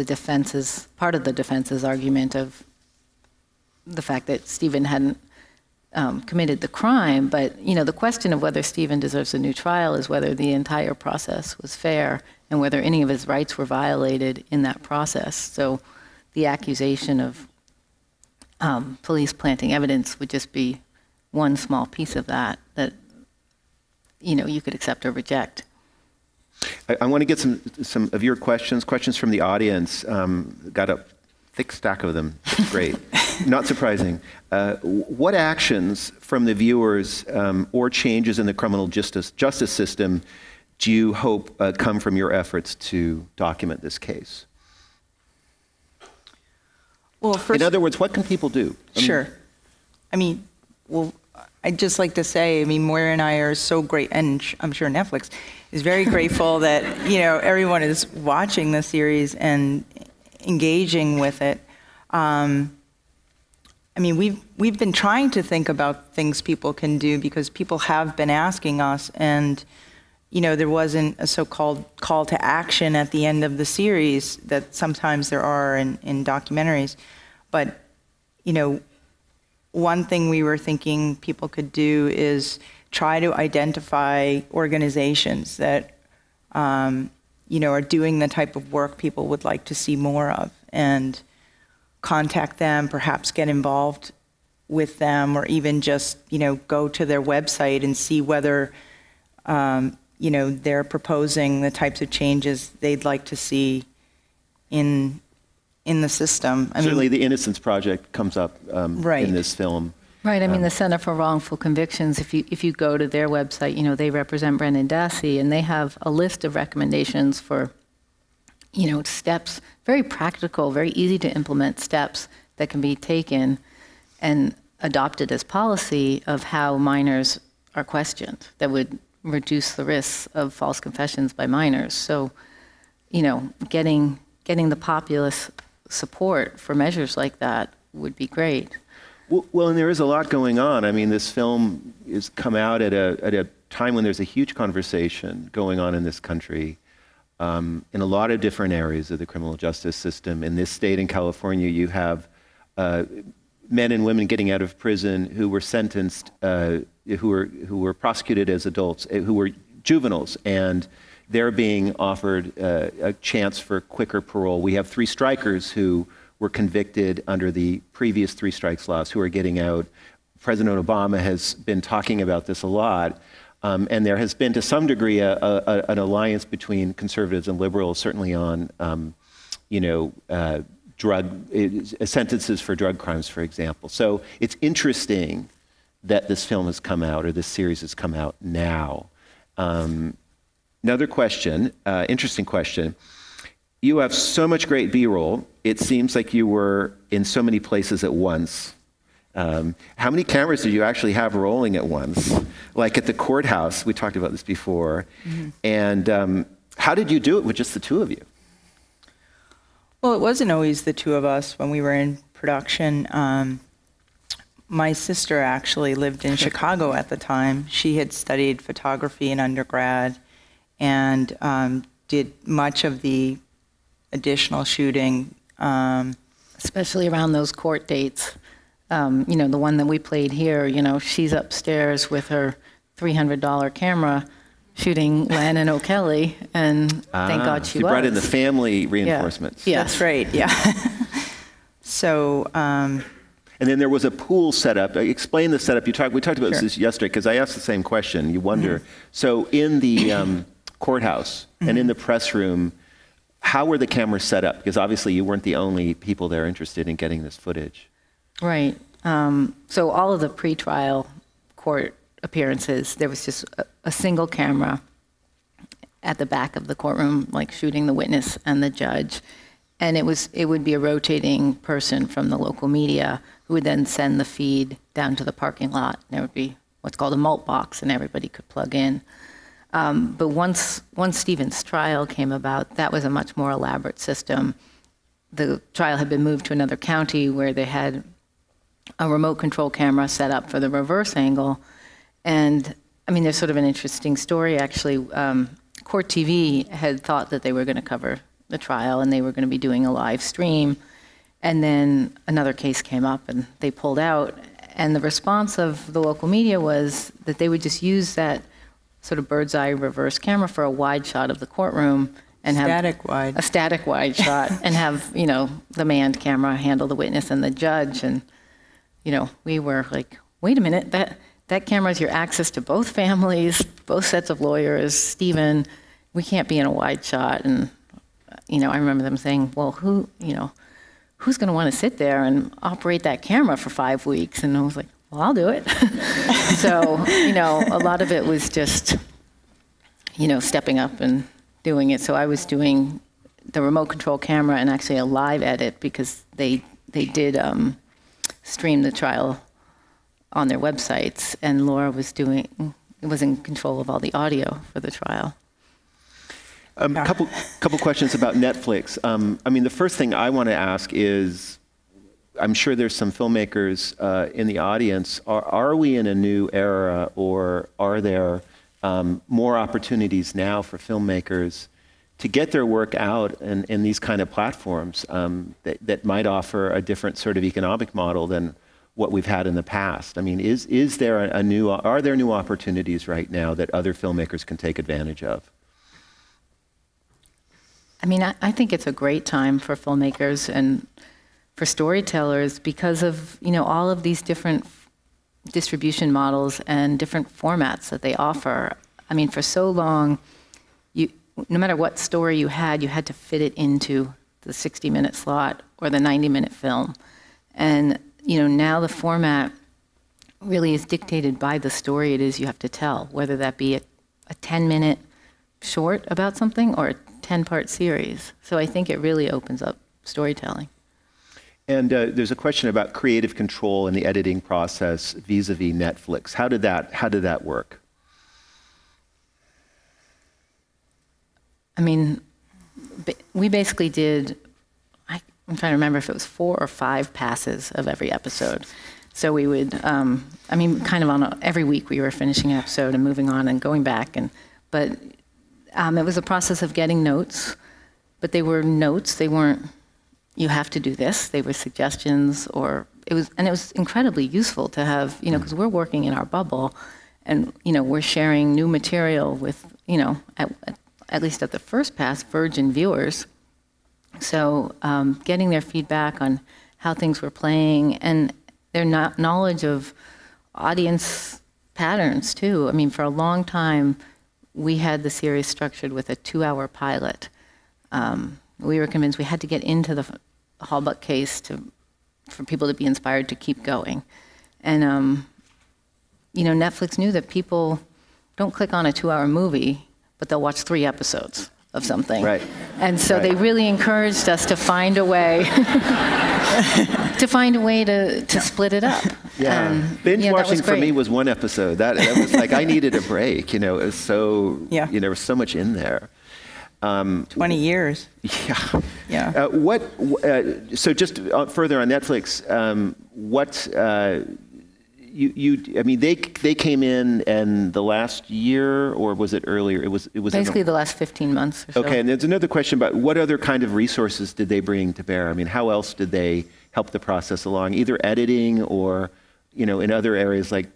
part of the defense's argument of the fact that Steven hadn't committed the crime. But, you know, the question of whether Steven deserves a new trial is whether the entire process was fair and whether any of his rights were violated in that process. So the accusation of police planting evidence would just be one small piece of that, you know, you could accept or reject. I want to get some of your questions from the audience. Got a thick stack of them. It's great. Not surprising. What actions from the viewers or changes in the criminal justice system do you hope come from your efforts to document this case? Well, first, in other words, what can people do? Sure. I mean, well, I'd just like to say, I mean, Moira and I are so great, and I'm sure Netflix is very grateful that, you know, everyone is watching the series and engaging with it. I mean, we've been trying to think about things people can do because people have been asking us, and, you know, there wasn't a so-called call to action at the end of the series that sometimes there are in documentaries. But, you know, one thing we were thinking people could do is try to identify organizations that, you know, are doing the type of work people would like to see more of, and contact them, perhaps get involved with them, or even just, you know, go to their website and see whether, you know, they're proposing the types of changes they'd like to see in the system. Certainly the Innocence Project comes up in this film. Right, I mean, the Center for Wrongful Convictions, if you go to their website, you know, they represent Brendan Dassey, and they have a list of recommendations for, you know, steps, very practical, very easy to implement steps that can be taken and adopted as policy of how minors are questioned that would reduce the risks of false confessions by minors. So, you know, getting the populace support for measures like that would be great. Well, and there is a lot going on. I mean, this film has come out at a time when there's a huge conversation going on in this country in a lot of different areas of the criminal justice system. In this state, in California, you have men and women getting out of prison who were sentenced, who were prosecuted as adults, who were juveniles, and they're being offered a chance for quicker parole. We have 3 strikers who were convicted under the previous 3 strikes laws who are getting out. President Obama has been talking about this a lot, and there has been to some degree an alliance between conservatives and liberals, certainly on you know, sentences for drug crimes, for example. So it's interesting that this film has come out, or this series has come out now. Another question, interesting question. You have so much great B-roll. It seems like you were in so many places at once. How many cameras did you actually have rolling at once? Like at the courthouse, we talked about this before. Mm-hmm. And how did you do it with just the 2 of you? Well, it wasn't always the 2 of us when we were in production. my sister actually lived in Chicago at the time. She had studied photography in undergrad and did much of the additional shooting. Especially around those court dates. You know, the one that we played here, you know, she's upstairs with her $300 camera shooting Lan and O'Kelly, and thank God she was. You brought in the family reinforcements. Yeah. That's right, yeah. So, and then there was a pool setup. Explain the setup. We talked about this yesterday because I asked the same question. You wonder. So in the courthouse and in the press room, how were the cameras set up? Because obviously you weren't the only people there interested in getting this footage. Right. So all of the pretrial court appearances, there was just a single camera at the back of the courtroom, like shooting the witness and the judge. And it would be a rotating person from the local media who would then send the feed down to the parking lot. There would be what's called a mult box, and everybody could plug in. But once Steven's trial came about, that was a much more elaborate system. The trial had been moved to another county where they had a remote control camera set up for the reverse angle. And I mean, there's sort of an interesting story, actually. Court TV had thought that they were going to cover the trial and they were going to be doing a live stream. And then another case came up and they pulled out. And the response of the local media was that they would just use that sort of bird's eye reverse camera for a wide shot of the courtroom and have a static wide shot and have, you know, the manned camera handle the witness and the judge. And, you know, we were like, wait a minute, that camera is your access to both families, both sets of lawyers, Steven, we can't be in a wide shot. And, you know, I remember them saying, well, who's going to want to sit there and operate that camera for 5 weeks? And I was like, well, I'll do it. So, you know, a lot of it was just, you know, stepping up and doing it. So I was doing the remote control camera and actually a live edit because they did stream the trial on their websites, and Laura was in control of all the audio for the trial. Couple questions about Netflix. I mean, the first thing I want to ask is, I'm sure there's some filmmakers in the audience. Are we in a new era, or are there more opportunities now for filmmakers to get their work out in these kind of platforms that might offer a different sort of economic model than what we've had in the past? I mean, are there new opportunities right now that other filmmakers can take advantage of? I mean, I think it's a great time for filmmakers and for storytellers because of, you know, all of these different distribution models and different formats that they offer. I mean, for so long, no matter what story you had to fit it into the 60-minute slot or the 90-minute film. And, you know, now the format really is dictated by the story it is you have to tell, whether that be a 10-minute short about something or a 10-part series. So I think it really opens up storytelling. And there's a question about creative control in the editing process vis-a-vis Netflix. How did that work? I mean, we basically did, I'm trying to remember if it was 4 or 5 passes of every episode. So we would, I mean, kind of every week we were finishing an episode and moving on and going back. But it was a process of getting notes, but they were notes. They weren't, you have to do this. They were suggestions, it was incredibly useful to have, you know, because we're working in our bubble and, you know, we're sharing new material with, you know, at least at the first pass, virgin viewers. So getting their feedback on how things were playing and their knowledge of audience patterns too. I mean, for a long time, we had the series structured with a 2-hour pilot. We were convinced we had to get into the Halbach case for people to be inspired to keep going. And, you know, Netflix knew that people don't click on a 2-hour movie, but they'll watch 3 episodes of something. Right. And so they really encouraged us to find a way to split it up. Yeah. Binge watching for me was 1 episode. That was like, I needed a break, you know, it was so, you know, there was so much in there. 20 years. Yeah. Yeah. So just further on Netflix, I mean, they came in and the last year, or was it earlier? It was basically the last 15 months or so. Okay, and there's another question about what other kind of resources did they bring to bear? I mean, how else did they help the process along, either editing or, in other areas like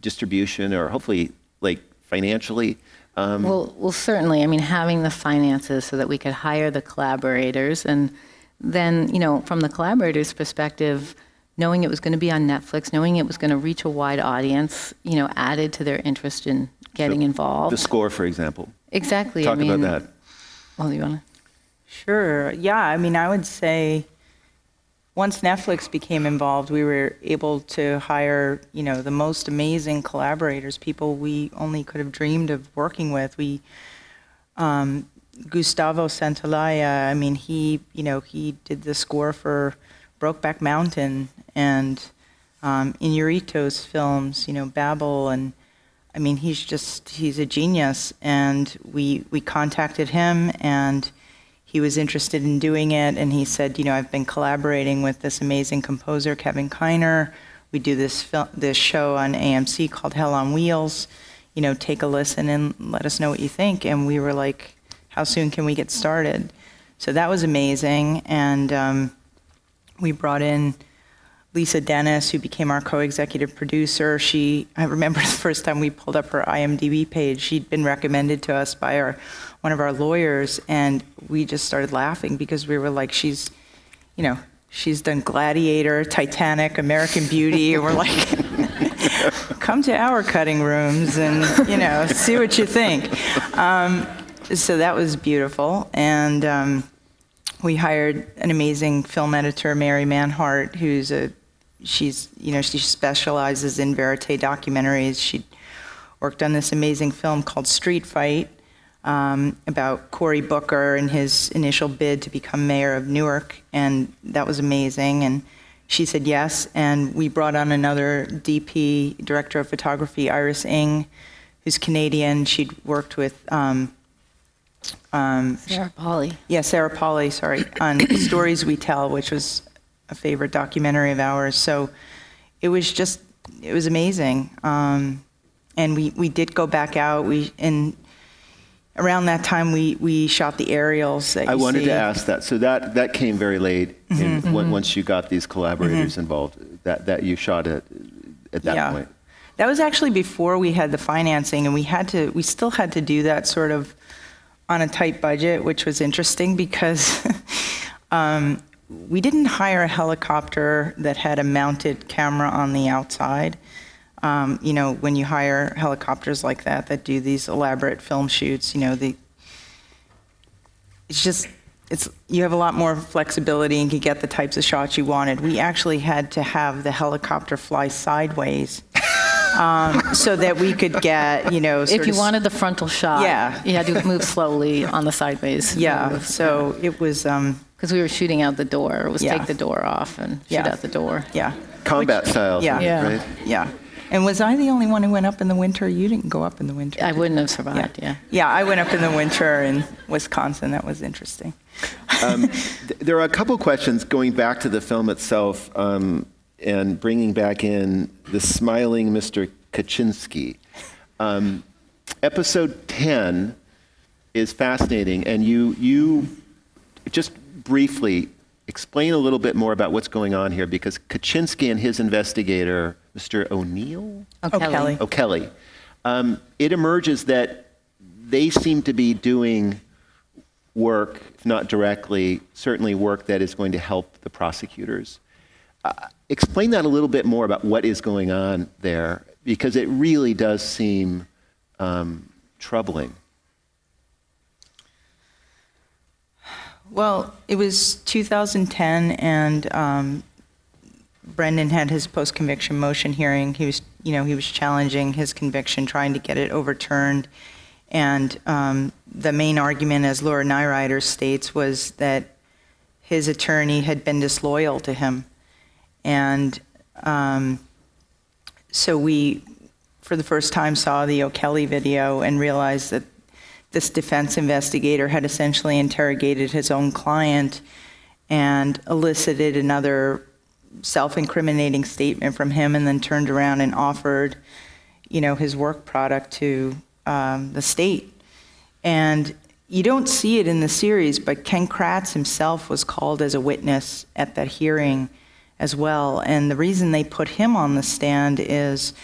distribution or hopefully like financially? Well, certainly. I mean, having the finances so that we could hire the collaborators, and then, from the collaborators' perspective, knowing it was going to be on Netflix, knowing it was going to reach a wide audience, added to their interest in getting involved. The score, for example. Exactly. Talk about that. Well, you want to? Sure. Yeah, I mean, I would say once Netflix became involved, we were able to hire, the most amazing collaborators, people we only could have dreamed of working with. Gustavo Santaolalla, I mean, he did the score for Brokeback Mountain and Inarritu's films, Babel, and I mean, he's a genius. And we contacted him, and he was interested in doing it, and he said, I've been collaborating with this amazing composer, Kevin Kiner. We do this show on AMC called Hell on Wheels. Take a listen and let us know what you think. And we were like, how soon can we get started? So that was amazing. And we brought in Lisa Dennis, who became our co-executive producer. I remember the first time we pulled up her IMDb page, she'd been recommended to us by one of our lawyers, and we just started laughing because we were like, she's done Gladiator, Titanic, American Beauty, and we're like, come to our cutting rooms and, see what you think. So that was beautiful. And we hired an amazing film editor, Mary Manhart, she specializes in verite documentaries. She worked on this amazing film called Street Fight about Cory Booker and his initial bid to become mayor of Newark, and that was amazing. And she said yes, and we brought on another DP, director of photography, Iris Ng, who's Canadian. She'd worked with Sarah Polley. Yeah, Sarah Polley, sorry, on Stories We Tell, which was a favorite documentary of ours. So it was amazing. And we did go back out. Around that time, we shot the aerials that you see. I wanted to ask that. So that came very late once you got these collaborators involved, that you shot it at that point. That was actually before we had the financing, and we still had to do that sort of on a tight budget, which was interesting because we didn't hire a helicopter that had a mounted camera on the outside. When you hire helicopters like that do these elaborate film shoots, you have a lot more flexibility and can get the types of shots you wanted. We actually had to have the helicopter fly sideways. So that we could get, if you wanted the frontal shot, you had to move slowly on the sideways. Yeah, so it was... Because we were shooting out the door. It was take the door off and shoot out the door. Yeah. Combat style, right? Yeah. And was I the only one who went up in the winter? You didn't go up in the winter. I wouldn't have survived, Yeah, I went up in the winter in Wisconsin. That was interesting. There are a couple questions going back to the film itself and bringing back in the smiling Mr. Kaczynski. Episode 10 is fascinating, and you just briefly explain a little bit more about what's going on here, because Kaczynski and his investigator, Mr. O'Kelly, it emerges that they seem to be doing work, if not directly, certainly work that is going to help the prosecutors. Explain that a little bit more about what is going on there, because it really does seem troubling. Well, it was 2010, and Brendan had his post-conviction motion hearing. He was challenging his conviction, trying to get it overturned. And the main argument, as Laura Nyrider states, was that his attorney had been disloyal to him. And so we, for the first time, saw the O'Kelly video and realized that this defense investigator had essentially interrogated his own client and elicited another self-incriminating statement from him and then turned around and offered, his work product to the state. And you don't see it in the series, but Ken Kratz himself was called as a witness at that hearing as well. And the reason they put him on the stand is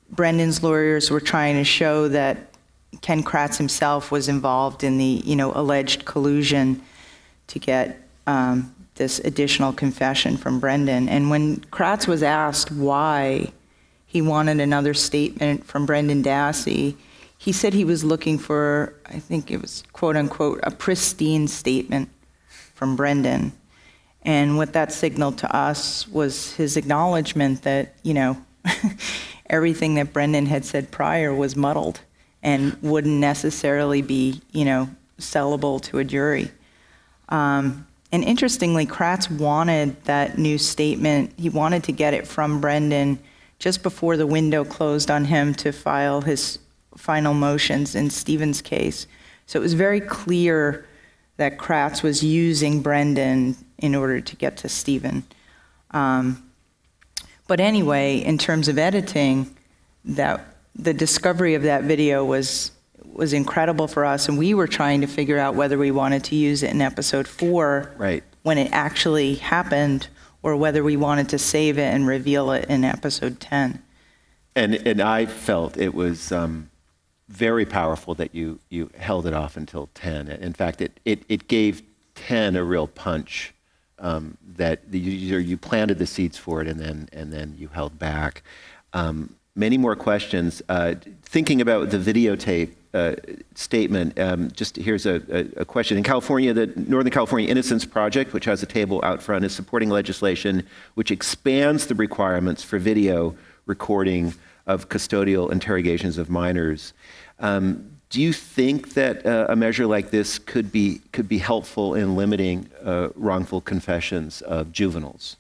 Brendan's lawyers were trying to show that Ken Kratz himself was involved in the, alleged collusion to get this additional confession from Brendan. And when Kratz was asked why he wanted another statement from Brendan Dassey, he said he was looking for, I think it was quote unquote, a pristine statement from Brendan. And what that signaled to us was his acknowledgement that, everything that Brendan had said prior was muddled and wouldn't necessarily be, sellable to a jury. And interestingly, Kratz wanted that new statement. He wanted to get it from Brendan just before the window closed on him to file his final motions in Steven's case. So it was very clear that Kratz was using Brendan in order to get to Steven. But anyway, in terms of editing, the discovery of that video was incredible for us, and we were trying to figure out whether we wanted to use it in episode 4 right. when it actually happened, or whether we wanted to save it and reveal it in episode 10. And I felt it was very powerful that you held it off until 10. In fact, it gave 10 a real punch, that you planted the seeds for it and then you held back. Many more questions. Thinking about the videotape statement, just here's a question. In California, the Northern California Innocence Project, which has a table out front, is supporting legislation which expands the requirements for video recording of custodial interrogations of minors. Do you think that a measure like this could be helpful in limiting wrongful confessions of juveniles?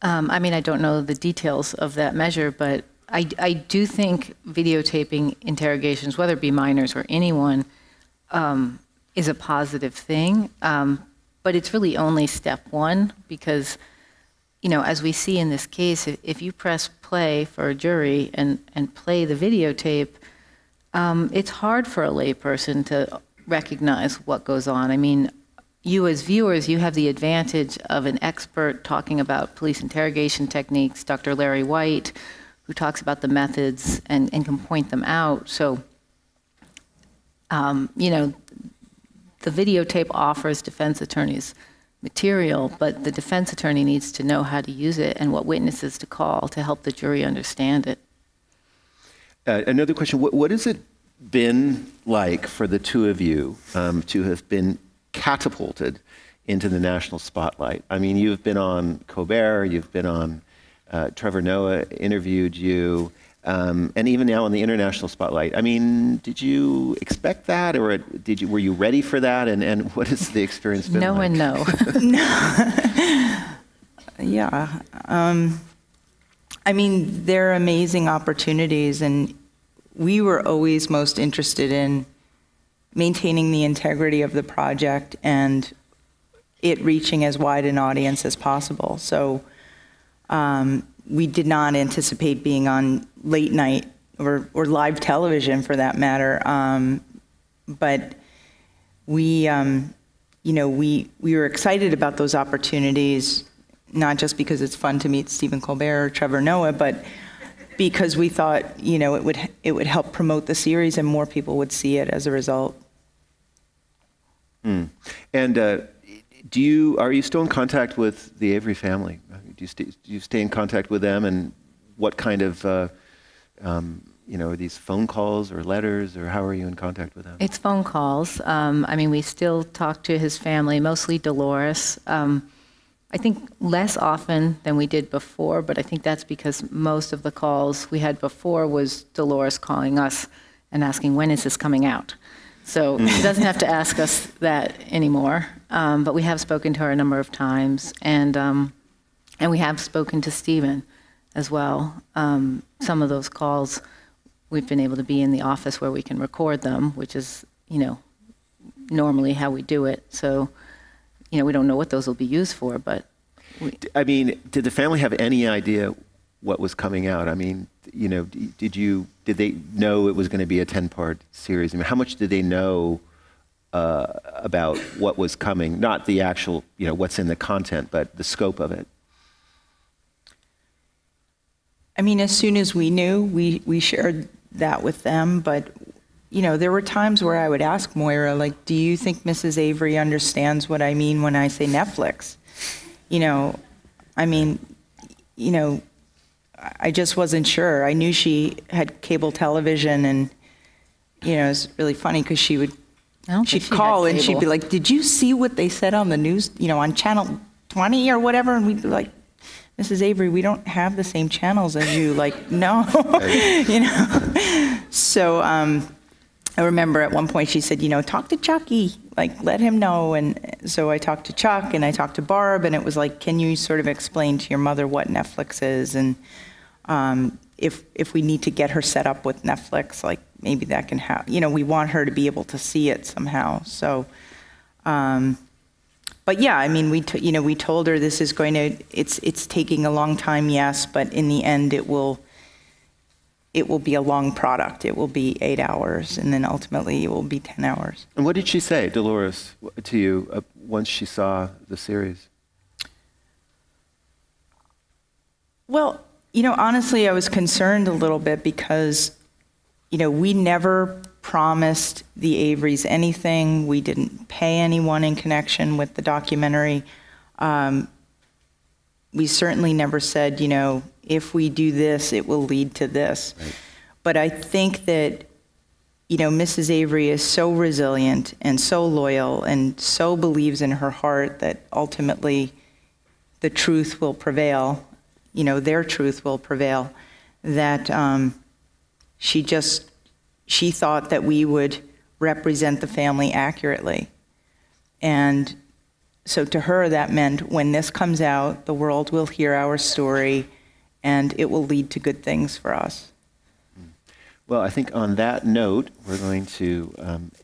I don't know the details of that measure, but I do think videotaping interrogations, whether it be minors or anyone, is a positive thing. But it's really only step one, because, as we see in this case, if you press play for a jury and play the videotape, it's hard for a layperson to recognize what goes on. You as viewers, you have the advantage of an expert talking about police interrogation techniques, Dr. Larry White, who talks about the methods and can point them out. So, the videotape offers defense attorneys material, but the defense attorney needs to know how to use it and what witnesses to call to help the jury understand it. Another question, what has it been like for the two of you to have been catapulted into the national spotlight? You've been on Colbert, you've been on, Trevor Noah interviewed you, and even now on the international spotlight. did you expect that, or were you ready for that, and what has the experience been like? No and no. Yeah. They're amazing opportunities, and we were always most interested in maintaining the integrity of the project and it reaching as wide an audience as possible. So we did not anticipate being on late night or live television for that matter. But we were excited about those opportunities, not just because it's fun to meet Stephen Colbert or Trevor Noah, but because we thought, it would help promote the series and more people would see it as a result. And are you still in contact with the Avery family? Do you stay in contact with them, and what kind of, are these phone calls or letters, or how are you in contact with them? It's phone calls. We still talk to his family, mostly Dolores. I think less often than we did before, but I think that's because most of the calls we had before was Dolores calling us and asking, when is this coming out? So she doesn't have to ask us that anymore. But we have spoken to her a number of times, and we have spoken to Steven as well. Some of those calls, we've been able to be in the office where we can record them, which is, normally how we do it. So, we don't know what those will be used for, but I mean, did the family have any idea what was coming out? I mean, you know, did they know it was going to be a 10-part series? I mean, how much did they know about what was coming? Not the actual, you know, what's in the content, but the scope of it. I mean, as soon as we knew, we shared that with them. But, you know, there were times where I would ask Moira, like, do you think Mrs. Avery understands what I mean when I say Netflix? You know, I mean, you know, I just wasn't sure. I knew she had cable television, and, you know, it was really funny because she'd call and she'd be like, did you see what they said on the news, you know, on channel 20 or whatever? And we'd be like, Mrs. Avery, we don't have the same channels as you. Like, no, you know. So I remember at one point she said, you know, talk to Chucky, like, let him know. And so I talked to Chuck and I talked to Barb, and it was like, can you sort of explain to your mother what Netflix is? And if we need to get her set up with Netflix, like, maybe that can happen. You know, we want her to be able to see it somehow. So, but yeah, I mean, we told her this is going to, it's taking a long time, yes, but in the end, it will be a long product. It will be 8 hours, and then ultimately it will be 10 hours. And what did she say, Dolores, to you once she saw the series? Well, you know, honestly, I was concerned a little bit because, you know, we never promised the Averys anything. We didn't pay anyone in connection with the documentary. We certainly never said, you know, if we do this, it will lead to this. Right. But I think that, you know, Mrs. Avery is so resilient and so loyal and so believes in her heart that ultimately the truth will prevail, you know, their truth will prevail, that she thought that we would represent the family accurately. And so to her, that meant when this comes out, the world will hear our story, and it will lead to good things for us. Well, I think on that note, we're going to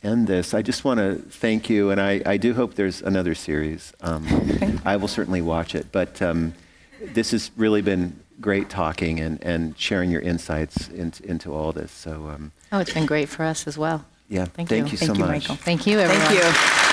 end this. I just want to thank you, and I do hope there's another series. I will certainly watch it, but this has really been great talking and sharing your insights into all this. So, oh, it's been great for us as well. Yeah, thank you so much. Michael. Thank you, everyone. Thank you.